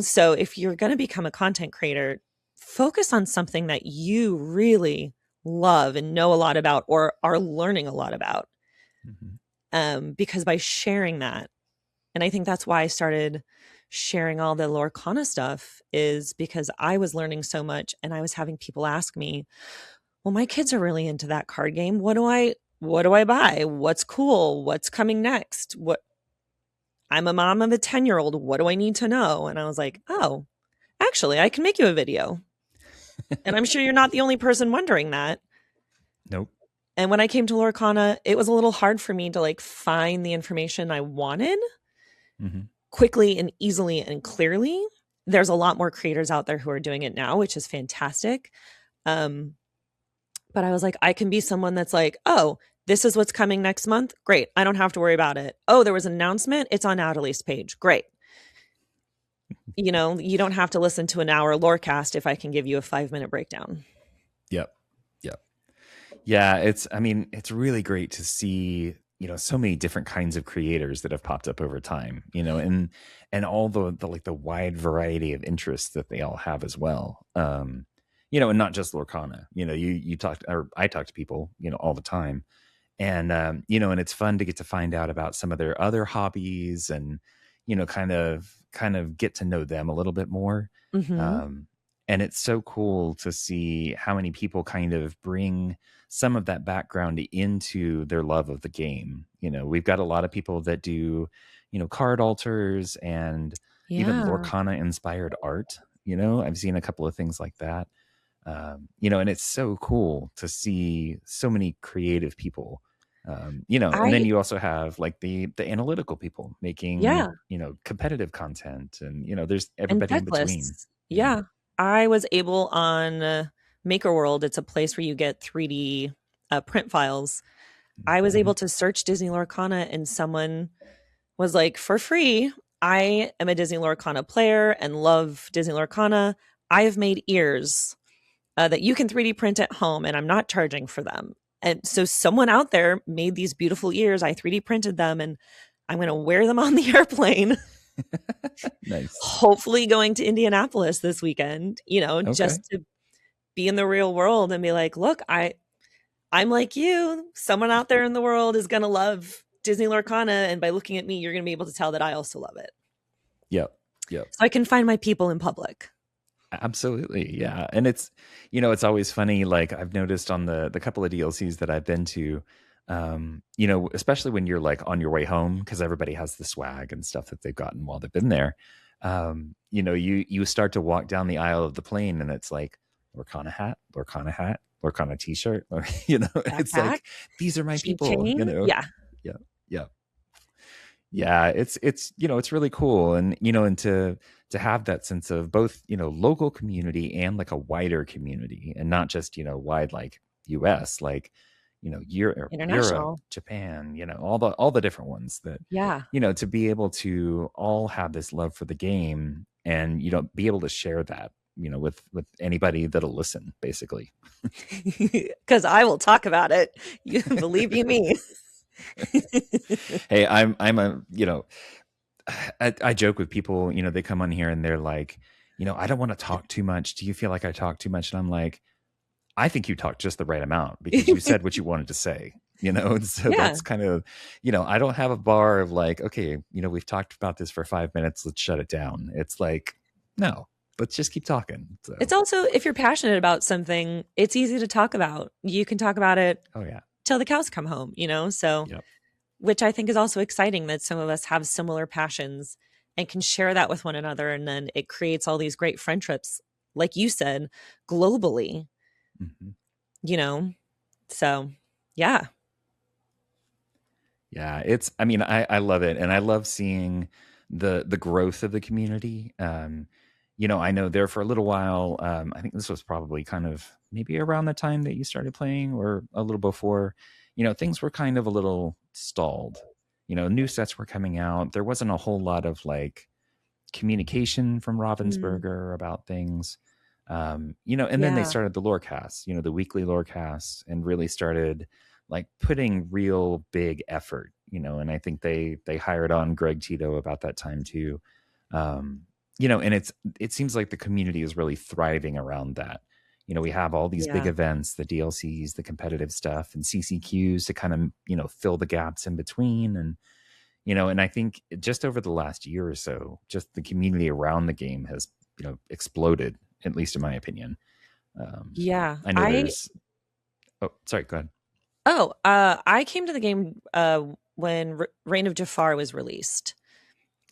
So if you're going to become a content creator, focus on something that you really love and know a lot about, or are learning a lot about. because by sharing that, and I think that's why I started sharing all the Lorcana stuff, is because I was learning so much and I was having people ask me, well, my kids are really into that card game. What do I buy? What's cool? What's coming next? What I'm a mom of a 10-year-old. What do I need to know? And I was like, oh, actually, I can make you a video. And I'm sure you're not the only person wondering that. Nope. And when I came to Lorcana, it was a little hard for me to like find the information I wanted quickly and easily and clearly. There's a lot more creators out there who are doing it now, which is fantastic. But I was like, I can be someone that's like, oh, this is what's coming next month. Great. I don't have to worry about it. Oh, there was an announcement. It's on Natalie's page. Great. You know, you don't have to listen to an hour lorecast if I can give you a 5-minute breakdown. Yep. Yep. Yeah. It's really great to see, so many different kinds of creators that have popped up over time, and all the like the wide variety of interests that they all have as well. And not just Lorcana, you talk, or I talk to people, all the time. And, and it's fun to get to find out about some of their other hobbies and, kind of get to know them a little bit more. And it's so cool to see how many people kind of bring some of that background into their love of the game. We've got a lot of people that do, card alters and even Lorcana inspired art. I've seen a couple of things like that. And it's so cool to see so many creative people. And then you also have like the analytical people making, competitive content, and there's everybody in between. Yeah. I was able on Maker World. It's a place where you get 3D print files. I was able to search Disney Lorcana, and someone was like, for free, I am a Disney Lorcana player and love Disney Lorcana. I have made ears that you can 3D print at home, and I'm not charging for them. And so someone out there made these beautiful ears. I 3D printed them, and I'm going to wear them on the airplane. Nice. Hopefully going to Indianapolis this weekend, just to be in the real world and be like, look, I'm like you. Someone out there in the world is going to love Disney Lorcana. And by looking at me, you're going to be able to tell that I also love it. Yep. So I can find my people in public. Absolutely. Yeah. And it's, it's always funny. Like I've noticed on the couple of DLCs that I've been to, especially when you're like on your way home, because everybody has the swag and stuff that they've gotten while they've been there. You start to walk down the aisle of the plane, and it's like Lorcana hat, Lorcana t-shirt, or, it's like, these are my people, Yeah. Yeah. Yeah. Yeah. It's really cool. And, and to have that sense of both, local community and like a wider community, and not just, wide, like US, like, Europe, Japan, all the different ones that, to be able to all have this love for the game, and, be able to share that, with anybody that'll listen, basically. Because I will talk about it. You believe you me. Hey, I'm a, I joke with people, they come on here and they're like, I don't want to talk too much. Do you feel like I talk too much? And I'm like, I think you talked just the right amount, because you said what you wanted to say, and so that's kind of, I don't have a bar of like, okay, we've talked about this for 5 minutes, let's shut it down. It's like, no, let's just keep talking. So. It's also, if you're passionate about something, it's easy to talk about. You can talk about it. Oh yeah. Till the cows come home, so, which I think is also exciting, that some of us have similar passions and can share that with one another. And then it creates all these great friendships, like you said, globally, so yeah. Yeah. I love it. And I love seeing the growth of the community. I know there for a little while, I think this was probably kind of maybe around the time that you started playing, or a little before, things were kind of a little stalled. New sets were coming out. There wasn't a whole lot of like communication from Ravensburger about things. And then they started the lorecast, the weekly lorecast, and really started like putting real big effort, and I think they hired on Greg Tito about that time too. And it seems like the community is really thriving around that, We have all these big Yeah. events, the DLCs, the competitive stuff, and CCQs to kind of, fill the gaps in between. And I think just over the last year or so, just the community around the game has, exploded, at least in my opinion. Yeah. I know oh, sorry, go ahead. I came to the game when Reign of Jafar was released.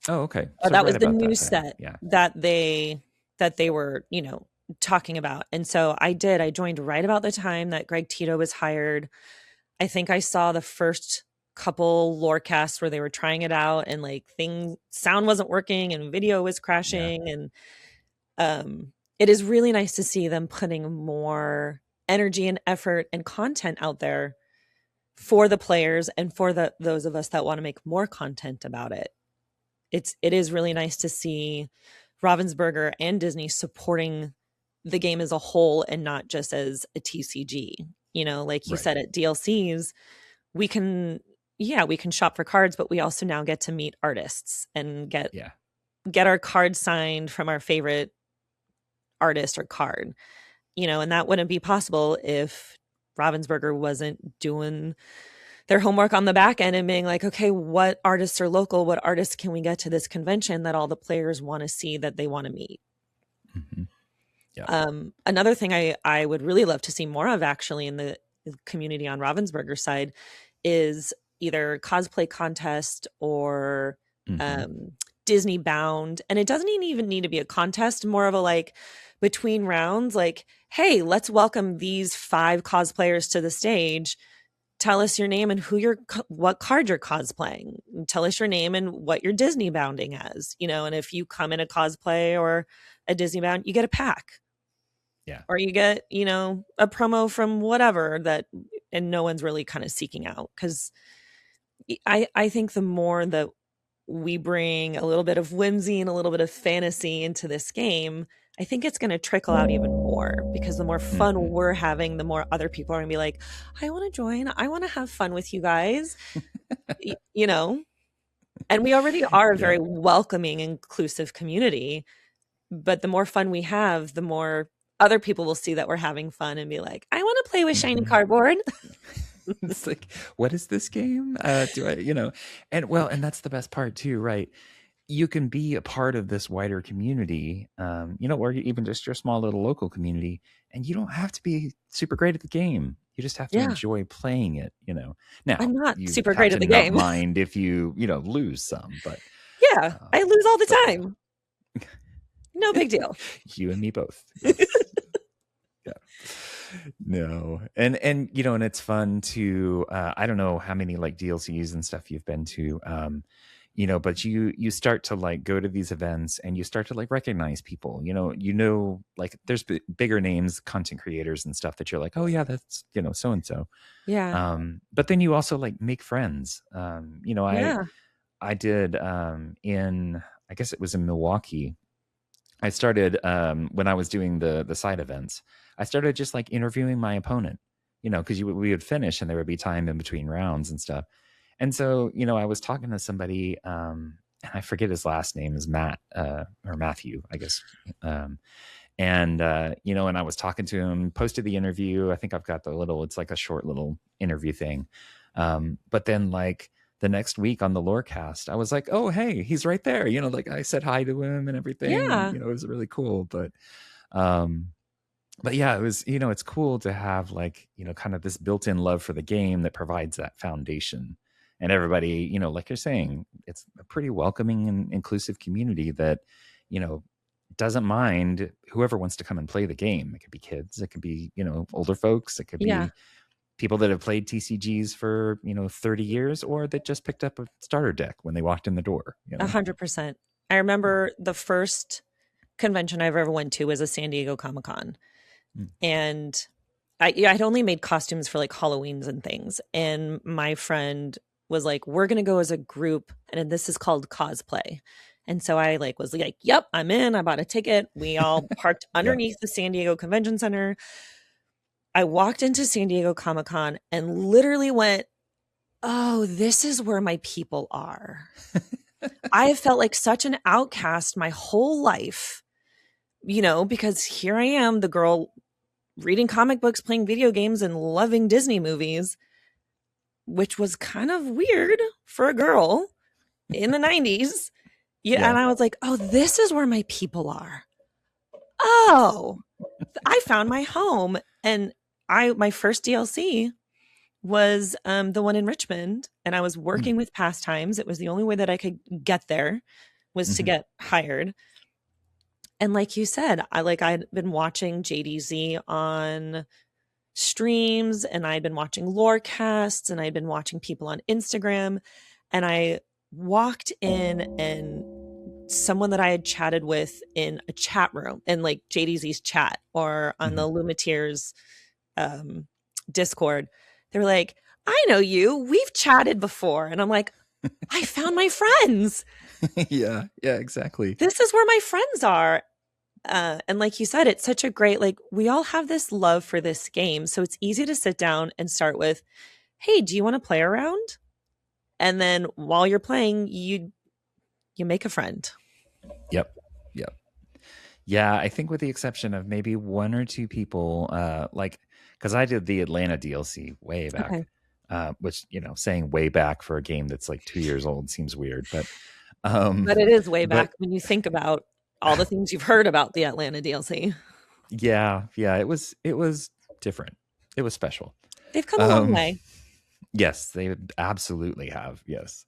Oh, okay. So That right was the about new that time. set Yeah. that they were, talking about. And so I joined right about the time that Greg Tito was hired. I think I saw the first couple lore casts where they were trying it out and like sound wasn't working and video was Yeah. crashing. And it is really nice to see them putting more energy and effort and content out there for the players and for those of us that want to make more content about it. It is really nice to see Ravensburger and Disney supporting the game as a whole and not just as a TCG. Like you Right. said, at DLCs, we can shop for cards, but we also now get to meet artists and Yeah. get our card signed from our favorite artist or card. And that wouldn't be possible if Ravensburger wasn't doing their homework on the back end and being like, okay, what artists are local? What artists can we get to this convention that all the players want to see, that they want to meet? Mm-hmm. Yeah. Another thing I would really love to see more of actually in the community on Ravensburger's side is either cosplay contest or Mm-hmm. Disney bound. And it doesn't even need to be a contest, more of a like between rounds, like, hey, let's welcome these 5 cosplayers to the stage. Tell us your name and what card you're cosplaying. Tell us your name and what you're Disney bounding as, and if you come in a cosplay or a Disney bound, you get a pack. Yeah. Or you get, a promo from whatever and no one's really kind of seeking out. Because I think the more that we bring a little bit of whimsy and a little bit of fantasy into this game, I think it's going to trickle out even more, because the more fun Mm-hmm. we're having, the more other people are going to be like, I want to join. I want to have fun with you guys, and we already are a Yeah. very welcoming, inclusive community. But the more fun we have, the more other people will see that we're having fun and be like, I want to play with shiny Mm-hmm. cardboard. It's like, what is this game? Do I, and that's the best part too, right? You can be a part of this wider community, or even just your small little local community, and you don't have to be super great at the game. You just have to Yeah. enjoy playing it, Now, I'm not you super have great to at the not game. mind if you, lose some, but Yeah, I lose all the but time. No big deal. you and me both. Yes. Yeah. No. And and it's fun to I don't know how many like DLCs and stuff you've been to, but you start to like go to these events and you start to like recognize people, like there's bigger names, content creators and stuff that you're like, oh yeah, that's so and so. Yeah. But then you also like make friends. Yeah. I did in, I guess it was in Milwaukee. I started when I was doing the side events. I started just like interviewing my opponent, because we would finish and there would be time in between rounds and stuff. And so, I was talking to somebody, and I forget his last name is Matt or Matthew, I guess. And I was talking to him, posted the interview. I think I've got it's like a short little interview thing. But then like the next week on the Lorecast, I was like, oh, hey, he's right there. Like I said hi to him and everything. Yeah. And, it was really cool. But yeah, it was, it's cool to have like, kind of this built-in love for the game that provides that foundation. And everybody, like you're saying, it's a pretty welcoming and inclusive community that, doesn't mind whoever wants to come and play the game. It could be kids, it could be, older folks, it could be people that have played TCGs for, 30 years, or that just picked up a starter deck when they walked in the door. 100%. I remember the first convention I've ever went to was a San Diego Comic-Con. And I'd only made costumes for like Halloweens and things. And my friend was like, we're going to go as a group, and this is called cosplay. And so I was like, yep, I'm in. I bought a ticket. We all parked underneath the San Diego Convention Center. I walked into San Diego Comic-Con and literally went, oh, this is where my people are. I have felt like such an outcast my whole life, because here I am, the girl reading comic books, playing video games, and loving Disney movies, which was kind of weird for a girl in the 90s. Yeah, Yeah. and I was like, oh, this is where my people are. Oh, I found my home. And my first DLC was the one in Richmond, and I was Mm. working with Pastimes. It was the only way that I could get there was to Mhm. get hired. And like you said, I'd been watching JDZ on streams, and I'd been watching lore casts, and I'd been watching people on Instagram, and I walked in, and someone that I had chatted with in a chat room in like JDZ's chat or on the Mhm. Lumineers Discord, they were like, I know you. We've chatted before. And I'm like, I found my friends. Yeah. Yeah, exactly. This is where my friends are. And like you said, it's such a great, like, we all have this love for this game. So it's easy to sit down and start with, hey, do you want to play around? And then while you're playing, you make a friend. Yep. Yep. Yeah, I think with the exception of maybe one or two people, like, because I did the Atlanta DLC way back, Okay. which, saying way back for a game that's like 2 years old seems weird, But it is way but back when you think about all the things you've heard about the Atlanta DLC. yeah, it was different. It was special. They've come a long Um, way. yes, they absolutely have. Yes.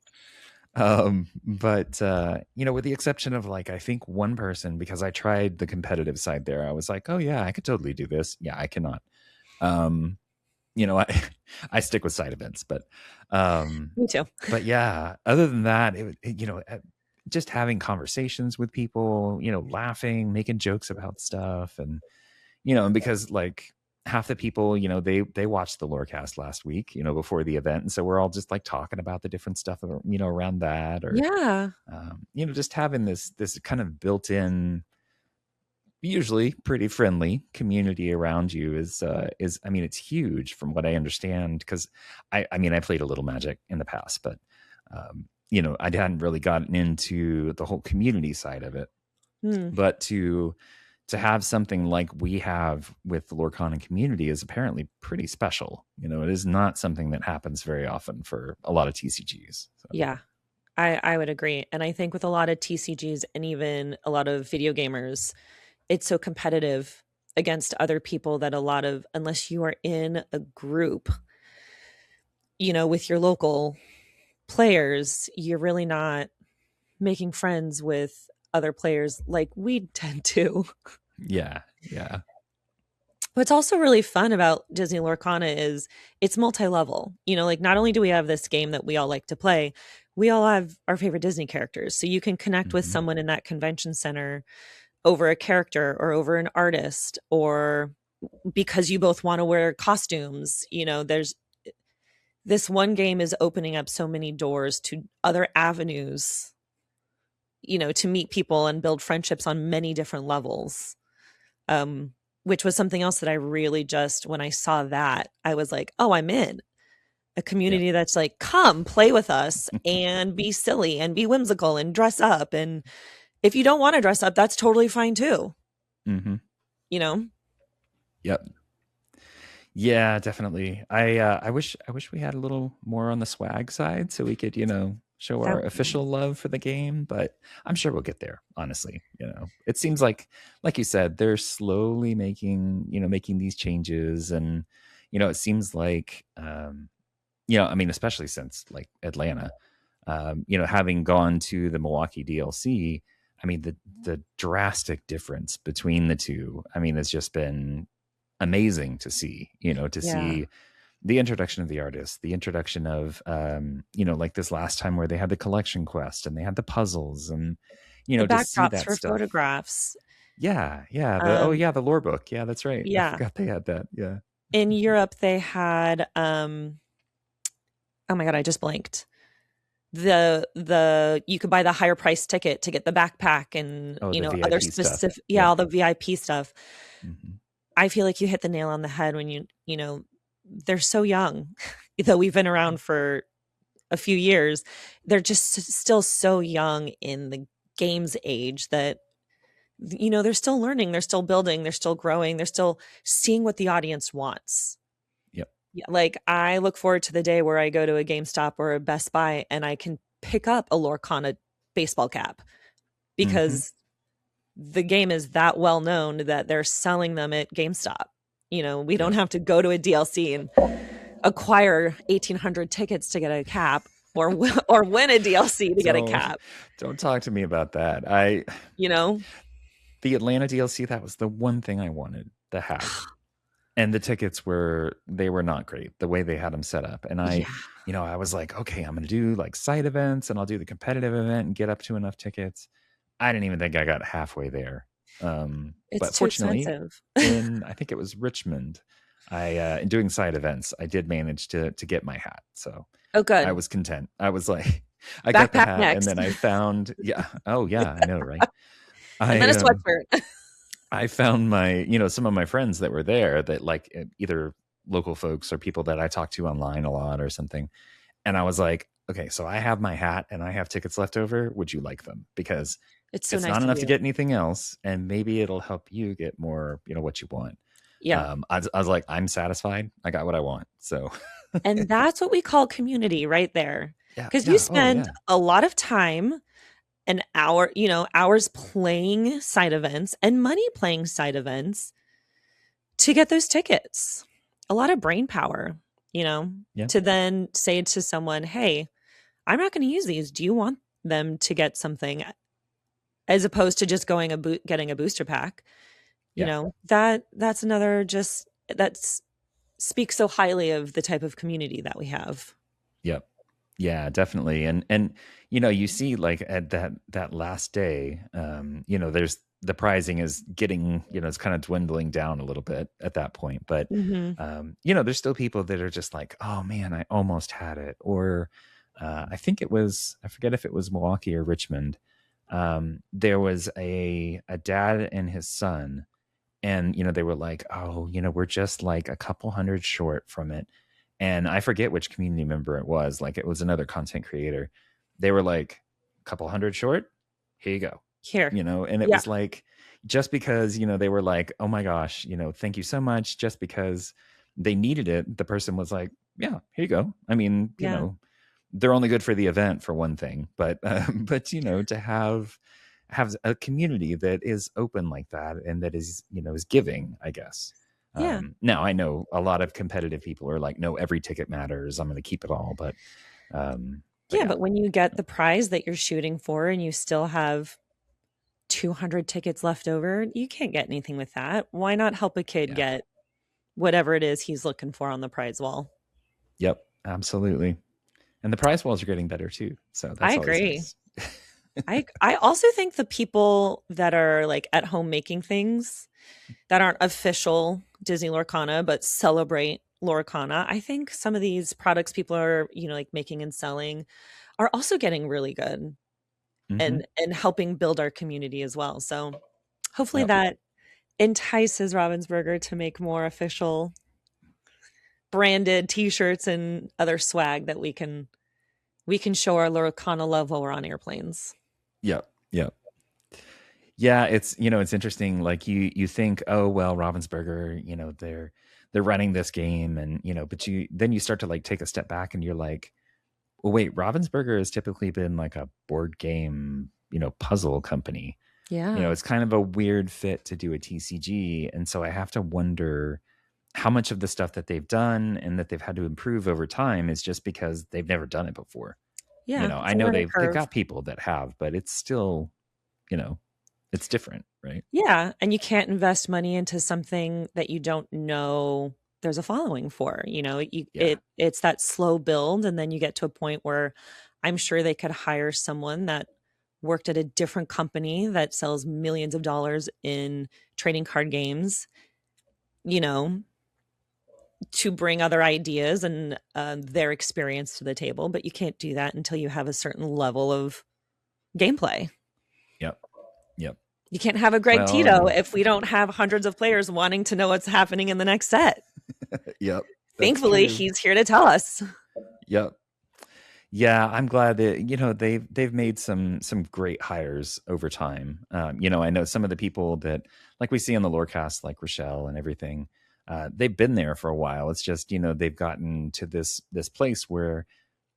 But with the exception of like I think one person, because I tried the competitive side there, I was like, oh yeah, I could totally do this. Yeah, I cannot. Um, I I stick with side events, um Me too. but yeah, other than that, just having conversations with people, laughing, making jokes about stuff, and because like half the people, they watched the Lorecast last week, before the event, and so we're all just like talking about the different stuff, around that, or Yeah. just having this kind of built-in, usually pretty friendly community around you is I mean, it's huge from what I understand, because I mean I played a little Magic in the past, but I hadn't really gotten into the whole community side of it. Hmm. But to have something like we have with the Lorcana community is apparently pretty special. It is not something that happens very often for a lot of TCGs. So. Yeah. I would agree. And I think with a lot of TCGs and even a lot of video gamers, it's so competitive against other people that unless you are in a group, with your local players, you're really not making friends with other players like we tend to. Yeah, yeah. What's also really fun about Disney Lorcana is it's multi-level. Like not only do we have this game that we all like to play, we all have our favorite Disney characters. So you can connect with Hmm. someone in that convention center over a character or over an artist, or because you both want to wear costumes. There's this one game is opening up so many doors to other avenues, to meet people and build friendships on many different levels. Which was something else that I really just, when I saw that, I was like, oh, I'm in a Yeah. community that's like, come play with us and be silly and be whimsical and dress up. And if you don't want to dress up, that's totally fine too. Hmm. You know? Yep. Yeah, definitely. I wish we had a little more on the swag side so we could, show That our official love for the game, but I'm sure we'll get there, honestly. It seems like you said, they're slowly making these changes, and it seems like I mean, especially since like Atlanta, having gone to the Milwaukee DLC, I mean, the drastic difference between the two, I mean, it's just been amazing to see, to Yeah. see the introduction of the artist, the introduction of, like this last time where they had the collection quest and they had the puzzles, and, The to see backdrops that for stuff. photographs. Yeah. Yeah. Um, The lore book. Yeah, that's right. I yeah. forgot they had that. Yeah. In Europe, they had, oh my God, I just blanked. You could buy the higher price ticket to get the backpack and, Oh, the other VIP stuff. specific, yeah, Yep. all the VIP stuff. Hmm. I feel like you hit the nail on the head when they're so young, though we've been around for a few years. They're just still so young in the games age that they're still learning, they're still building, they're still growing, they're still seeing what the audience wants. Yep. Yeah, like I look forward to the day where I go to a GameStop or a Best Buy and I can pick up a Lorcana baseball cap Hmm. because the game is that well known that they're selling them at GameStop. We don't Yep. have to go to a DLC and acquire 1,800 tickets to get a cap or or win a DLC to get a Don't cap, don't talk to me about that. you know? The Atlanta DLC, that was the one thing I wanted, the hat. And the tickets were not great the way they had them set up. And Yeah, I was like, okay, I'm going to do like side events and I'll do the competitive event and get up to enough tickets. I didn't even think I got halfway there. it's But too fortunately, expensive. I think it was Richmond, in doing side events, I did manage to get my hat. So Oh, I good. was content. I was like, I got the Backpack hat, and next. then I found, yeah, oh yeah, I know, right? And then I a sweatshirt. I found some of my friends that were there that like either local folks or people that I talk to online a lot or something. And I was like, okay, so I have my hat and I have tickets left over. Would you like them? Because It's so it's nice not of enough to you. get anything else. And maybe it'll help you get more, what you want. Yeah. I was like, I'm satisfied. I got what I want. So And that's what we call community right there. yeah, Because you yeah. Oh spend yeah. a lot of time, an hour, hours playing side events and money playing side events to get those tickets. A lot of brain power, you know, Yeah. to then say to someone, hey, I'm not going to use these. Do you want them to get something as opposed to just getting a booster pack? Yeah. That's another just that's speaks so highly of the type of community that we have. Yep. Yeah, definitely. And you see like at that last day, there's the prizing is getting, it's kind of dwindling down a little bit at that point. But Mhm. there's still people that are just like, oh man, I almost had it. Or I forget if it was Milwaukee or Richmond. There was a dad and his son, and they were like, oh, we're just like a couple hundred short from it. And I forget which community member it was, like it was another content creator. They were like, a couple hundred short, here you go. Here. And it Yeah. was like, just because they were like, oh my gosh, thank you so much, just because they needed it, the person was like, yeah, here you go. I mean, Yeah. they're only good for the event for one thing, but to have a community that is open like that and that is giving, I guess. Yeah. Now I know a lot of competitive people are like, no, every ticket matters, I'm going to keep it all, but Yeah, yeah. but when you get the prize that you're shooting for and you still have 200 tickets left over, you can't get anything with that. Why not help a kid Yeah. get whatever it is he's looking for on the prize wall? Yep, absolutely. And the prize walls are getting better too, so I that's always agree. nice. I also think the people that are like at home making things that aren't official Disney Lorcana but celebrate Lorcana, I think some of these products people are, like making and selling are also getting really good Hmm. and helping build our community as well. So hopefully Yep. that entices Ravensburger to make more official branded t-shirts and other swag that we can show our Lorcana love while we're on airplanes. Yep. Yep. Yeah, it's interesting. Like you think, oh well, Ravensburger, they're running this game, and but you start to like take a step back, and you're like, well, wait, Ravensburger has typically been like a board game, puzzle company. Yeah. It's kind of a weird fit to do a TCG, and so I have to wonder how much of the stuff that they've done and that they've had to improve over time is just because they've never done it before. Yeah, I it's a know learning they've curve. got people that have, but it's still, you know, it's different, right? Yeah, and you can't invest money into something that you don't know there's a following for. Yeah. It's that slow build and then you get to a point where I'm sure they could hire someone that worked at a different company that sells millions of dollars in trading card games, you know, to bring other ideas and their experience to the table, but you can't do that until you have a certain level of gameplay. Yep. Yep. You can't have a Greg Well, Tito if we don't have hundreds of players wanting to know what's happening in the next set. yep. That's Thankfully, true. he's here to tell us. Yep. Yeah, I'm glad that they've made some great hires over time. I know some of the people that like we see on the Lorecast, like Rochelle and everything. They've been there for a while. It's just they've gotten to this place where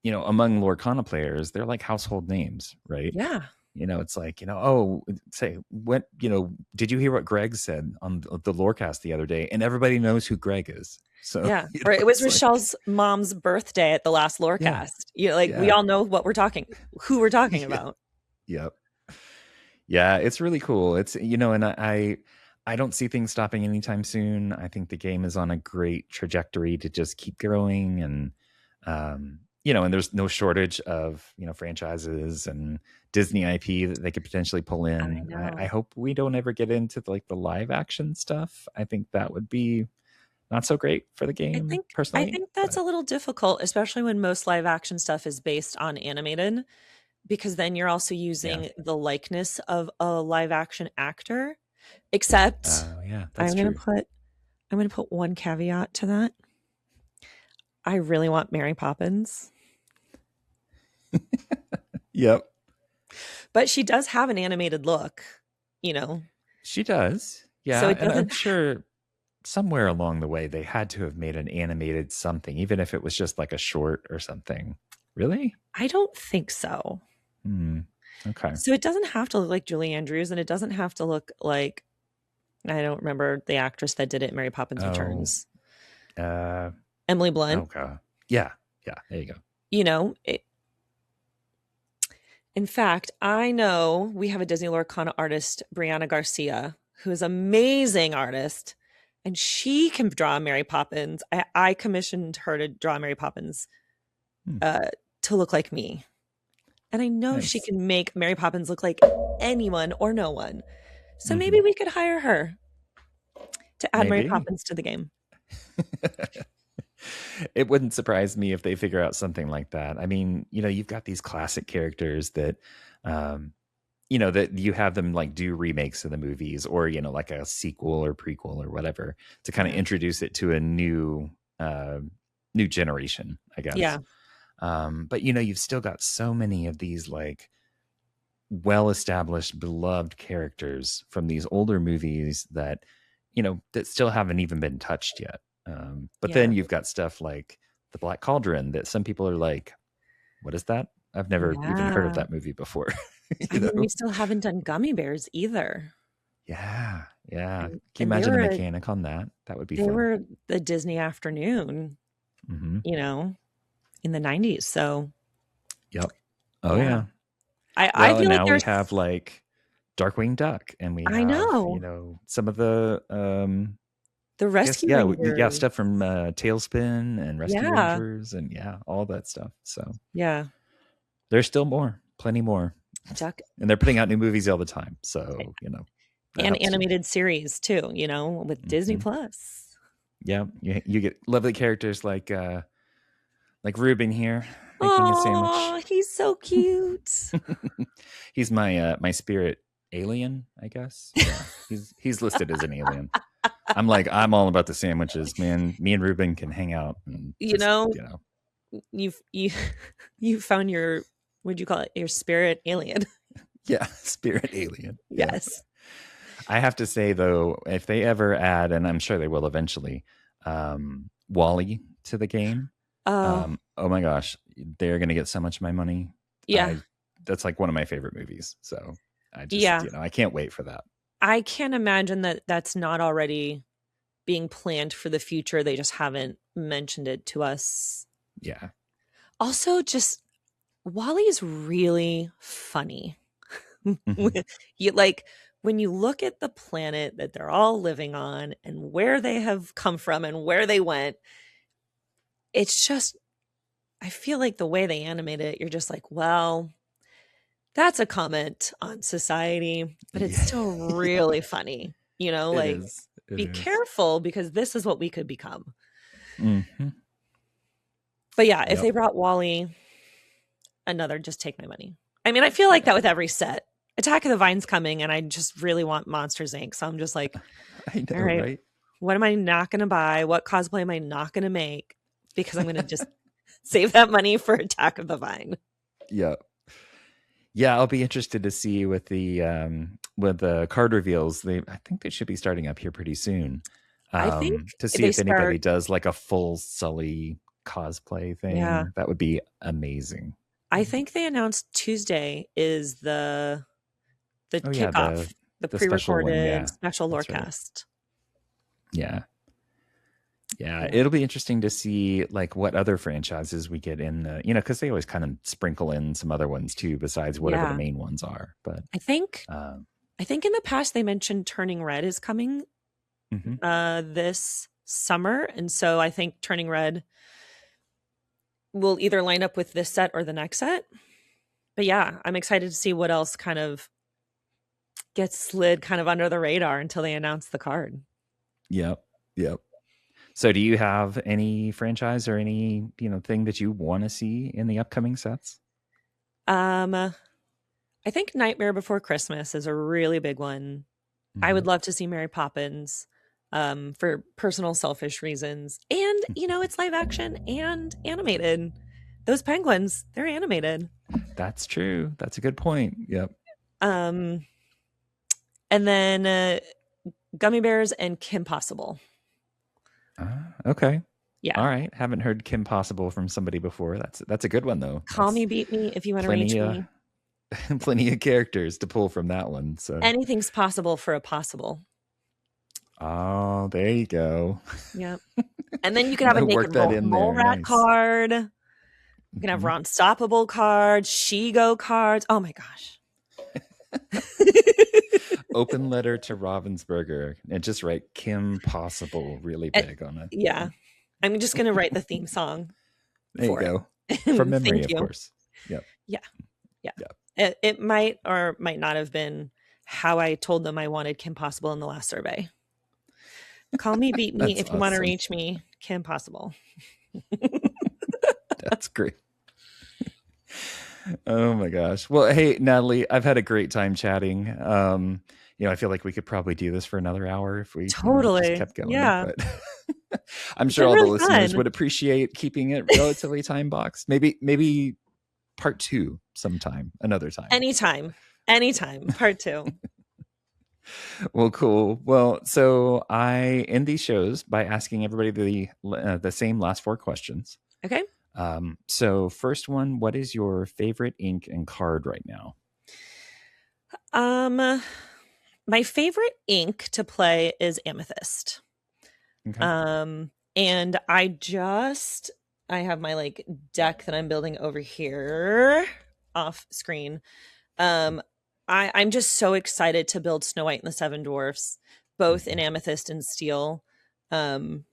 among Lorcana players, they're like household names, right? Yeah. It's like oh, say what did you hear what Greg said on the Lorecast the other day? And everybody knows who Greg is. So Yeah. Or it was it's like Rochelle's mom's birthday at the last yeah, Lorecast. Like we yeah, all know who we're talking yeah, about. yep. Yeah, it's really cool. It's and I don't see things stopping anytime soon. I think the game is on a great trajectory to just keep growing and there's no shortage of, franchises and Disney IP that they could potentially pull I in. I know. hope we don't ever get into like the live action stuff. I think that would be not so great for the I game think I personally, think that's but a little difficult, especially when most live action stuff is based on animated, because then you're also yeah. using the likeness of a live action actor. Except Oh, yeah, that's I'm gonna true. put I'm gonna put one caveat to that. I really want Mary Poppins, Yep. but she does have an animated look, you know. She does. So Yeah, it and I'm doesn't sure somewhere along the way they had to have made an animated something, even if it was just like a short or something. Really? I don't think so. Hmm. Okay. So it doesn't have to look like Julie Andrews, and it doesn't have to look like I don't remember the actress that did it in Mary Poppins Oh. Returns. Uh. Emily Blunt. Okay. Yeah. Yeah. There you go. You know, in fact, I know we have a Disney Lorcana artist, Brianna Garcia, who is an amazing artist, and she can draw Mary Poppins. I commissioned her to draw Mary Poppins Hmm. to look like me. And I know she Nice. can make Mary Poppins look like anyone or no one. So maybe Hmm. we could hire her to add Mary Maybe. Poppins to the game. It wouldn't surprise me if they figure out something like that. I mean, you've got these classic characters that, um, that you have them like do remakes of the movies or, like a sequel or prequel or whatever to kind of Yeah. introduce it to a new generation, I guess. Yeah. But you've still got so many of these like well-established, beloved characters from these older movies that, that still haven't even been touched yet. But Yeah. then you've got stuff like the Black Cauldron that some people are like, what is that? I've never even heard of Yeah. that movie before. I mean, we still haven't done gummy bears either. Yeah. Yeah. And Can you they imagine the were mechanic on that? That would be they fun. were the Disney afternoon, Hmm. you know, in the 90s. So Yep. Oh, yeah. yeah. I Well, and feel like now we there's have like Darkwing Duck and we I have, know. some of the The I guess, Rescue yeah, we got Rangers. stuff from Tailspin and Rescue Yeah. Rangers and yeah, all that stuff. So Yeah. there's still more, plenty more. Duck And they're putting out new movies all the time. So, that and helps too. animated series too, with Disney Hmm. Plus. Yeah. You get lovely characters like Ruben here making a sandwich. Oh, he's so cute. He's my spirit alien, I guess. Yeah. He's listed as an alien. I'm all about the sandwiches, man. Me and Ruben can hang out and You just, know, you you found your what'd you call it? Your spirit alien. yeah, spirit alien. Yeah. Yes. I have to say though, if they ever add, and I'm sure they will eventually, Wally to the game, Oh, oh my gosh, they're gonna get so much of my money. yeah. That's like one of my favorite movies. So I just, Yeah. I can't wait for that. I can't imagine that that's not already being planned for the future. They just haven't mentioned it to us. Yeah. Also, just Wally's really funny. Hmm. You like when you look at the planet that they're all living on and where they have come from and where they went, it's just I feel like the way they animate it, you're just like, well, that's a comment on society, but it's Yeah. still really funny. It Like is. It be is. careful because this is what we could become. Hmm. But yeah, if Yep. they brought Wally, another just take my money. I mean, I feel like that with every set. Attack of the Vine's coming, and I just really want Monsters Inc. So I'm just like, I all know, right, right? what am I not going to buy? What cosplay am I not going to make? Because I'm going to just Save that money for Attack of the Vine. Yeah. Yeah, I'll be interested to see with the card reveals. I think they should be starting up here pretty soon. I think To see they if anybody start. does like a full Sully cosplay thing. Yeah. That would be amazing. I think they announced Tuesday is the Oh yeah, kickoff, the special one. pre-recorded Yeah, special that's right. lorecast. Yeah. Yeah, it'll be interesting to see like what other franchises we get in the, because they always kind of sprinkle in some other ones too, besides whatever the main ones are. But I think in the past they mentioned Turning Red is coming this summer, and so I think Turning Red will either line up with this set or the next set. But yeah, I'm excited to see what else kind of gets slid kind of under the radar until they announce the card. Yep. So do you have any franchise or any, thing that you want to see in the upcoming sets? I think Nightmare Before Christmas is a really big one. I would love to see Mary Poppins for personal selfish reasons. And, it's live action and animated. Those penguins, they're animated. That's true. That's a good point. Yep. And then Gummy Bears and Kim Possible. Okay. Yeah. All right. Haven't heard Kim Possible from somebody before. That's a good one though. Call Me, Beat Me if you want to reach me. Plenty of characters to pull from that one. So anything's possible for a possible. Oh, there you go. Yep. And then you can have a naked mole rat card. You can have Ronstoppable cards, She-Go cards. Oh my gosh. Open letter to Ravensburger and just write Kim Possible really big on it. Yeah. I'm just going to write the theme song. There you go. From memory, of course. Yep. Yeah. It might or might not have been how I told them I wanted Kim Possible in the last survey. Call me, beat me if you want to reach me. Kim Possible. That's great. Oh my gosh. Well, hey, Natalie, I've had a great time chatting. I feel like we could probably do this for another hour if we just kept going. Yeah. But I'm sure all the listeners would appreciate keeping it relatively time boxed. Maybe part 2 sometime, another time. Anytime, part 2. Well, cool. Well, so I end these shows by asking everybody the same last 4 questions. Okay. So first one, what is your favorite ink and card right now? My favorite ink to play is Amethyst. Okay. And I have my deck that I'm building over here off screen. I'm just so excited to build Snow White and the Seven Dwarfs, both in Amethyst and Steel. You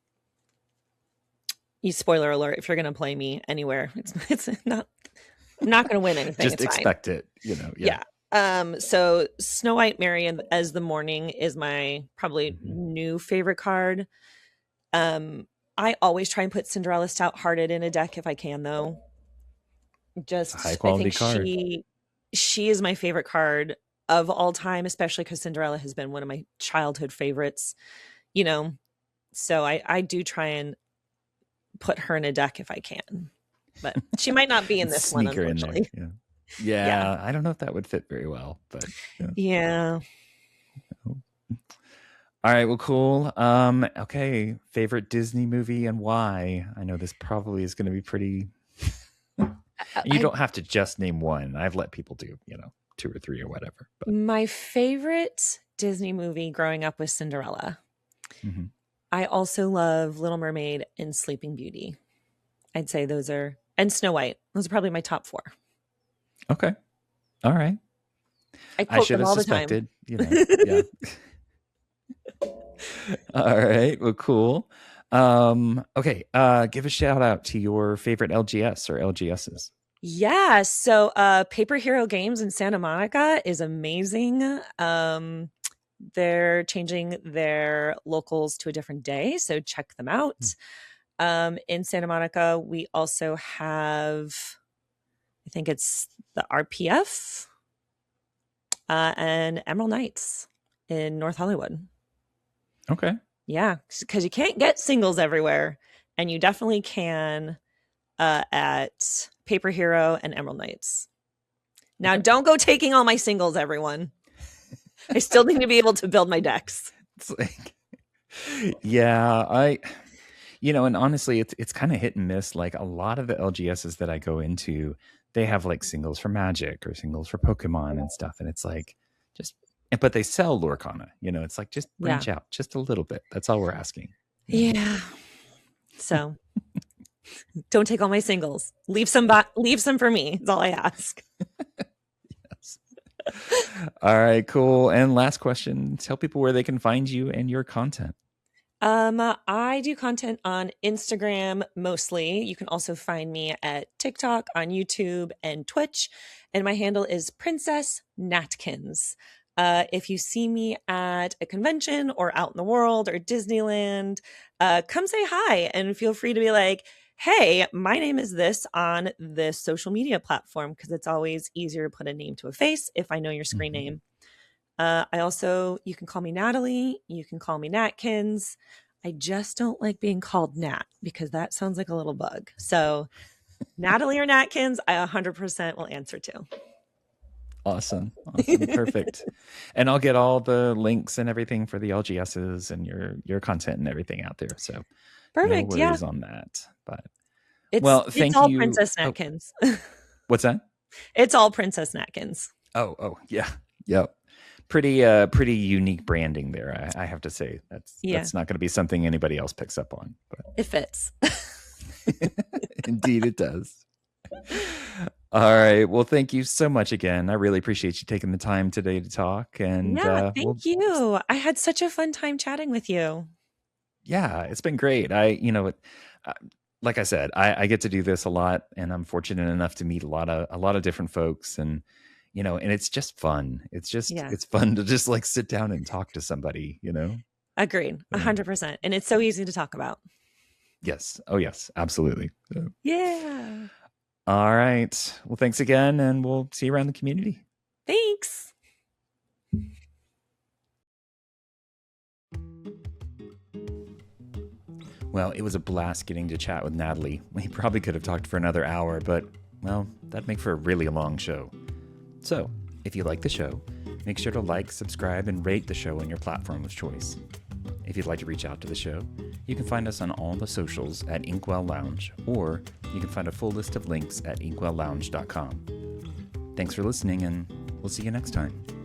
spoiler alert, if you're going to play me anywhere, it's not, I'm not going to win anything. Just expect it, Yeah. So Snow White, Mary as the Morning is my probably new favorite card. I always try and put Cinderella Stout-Hearted in a deck if I can, though. Just high quality card. She is my favorite card of all time, especially because Cinderella has been one of my childhood favorites. So I do try and put her in a deck if I can, but she might not be in this one, unfortunately. Yeah, I don't know if that would fit very well, but yeah. All right, well, cool. Okay, favorite Disney movie and why? I know this probably is going to be pretty. You don't have to just name one. I've let people do 2 or 3 or whatever. But. My favorite Disney movie growing up was Cinderella. I also love Little Mermaid and Sleeping Beauty. I'd say those are, and Snow White. Those are probably my top 4. Okay. All right. I should have suspected, Yeah. All right. Well, cool. Okay. Give a shout out to your favorite LGS or LGSs. Yeah. So Paper Hero Games in Santa Monica is amazing. They're changing their locals to a different day, so check them out. In Santa Monica, we also have, I think it's the RPF and Emerald Knights in North Hollywood. Okay. Yeah, because you can't get singles everywhere, and you definitely can at Paper Hero and Emerald Knights. Now, don't go taking all my singles, everyone. I still need to be able to build my decks. It's like, yeah, and honestly, it's kind of hit and miss. Like a lot of the LGSs that I go into, they have like singles for Magic or singles for Pokemon and stuff. And it's like, but they sell Lorcana, it's like, just branch out just a little bit. That's all we're asking. Yeah. So don't take all my singles. Leave some for me. That's all I ask. Yes. All right, cool. And last question, tell people where they can find you and your content. I do content on Instagram mostly. You can also find me at TikTok, on YouTube, and Twitch. And my handle is Princess Natkins. If you see me at a convention or out in the world or Disneyland, come say hi and feel free to be like, hey, my name is this on this social media platform, because it's always easier to put a name to a face if I know your screen name. You can call me Natalie. You can call me Natkins. I just don't like being called Nat because that sounds like a little bug. So Natalie or Natkins, I 100% will answer to. Awesome. Perfect. And I'll get all the links and everything for the LGSs and your content and everything out there. So perfect. No worries on that. But it's thank all you. Princess Natkins. What's that? It's all Princess Natkins. Oh, yeah. Yep. Pretty unique branding there. I have to say that's not going to be something anybody else picks up on. But it fits. Indeed, it does. All right. Well, thank you so much again. I really appreciate you taking the time today to talk. And thank you. I had such a fun time chatting with you. Yeah, it's been great. Like I said, I get to do this a lot, and I'm fortunate enough to meet a lot of different folks, and and it's just fun. It's fun to just like sit down and talk to somebody. Agreed, 100%, and it's so easy to talk about. Yes. Oh, yes. Absolutely. So. Yeah. All right. Well, thanks again, and we'll see you around the community. Thanks. Well, it was a blast getting to chat with Natalie. We probably could have talked for another hour, but, well, that'd make for a really long show. So, if you like the show, make sure to like, subscribe, and rate the show on your platform of choice. If you'd like to reach out to the show, you can find us on all the socials at Inkwell Lounge, or you can find a full list of links at inkwelllounge.com. Thanks for listening, and we'll see you next time.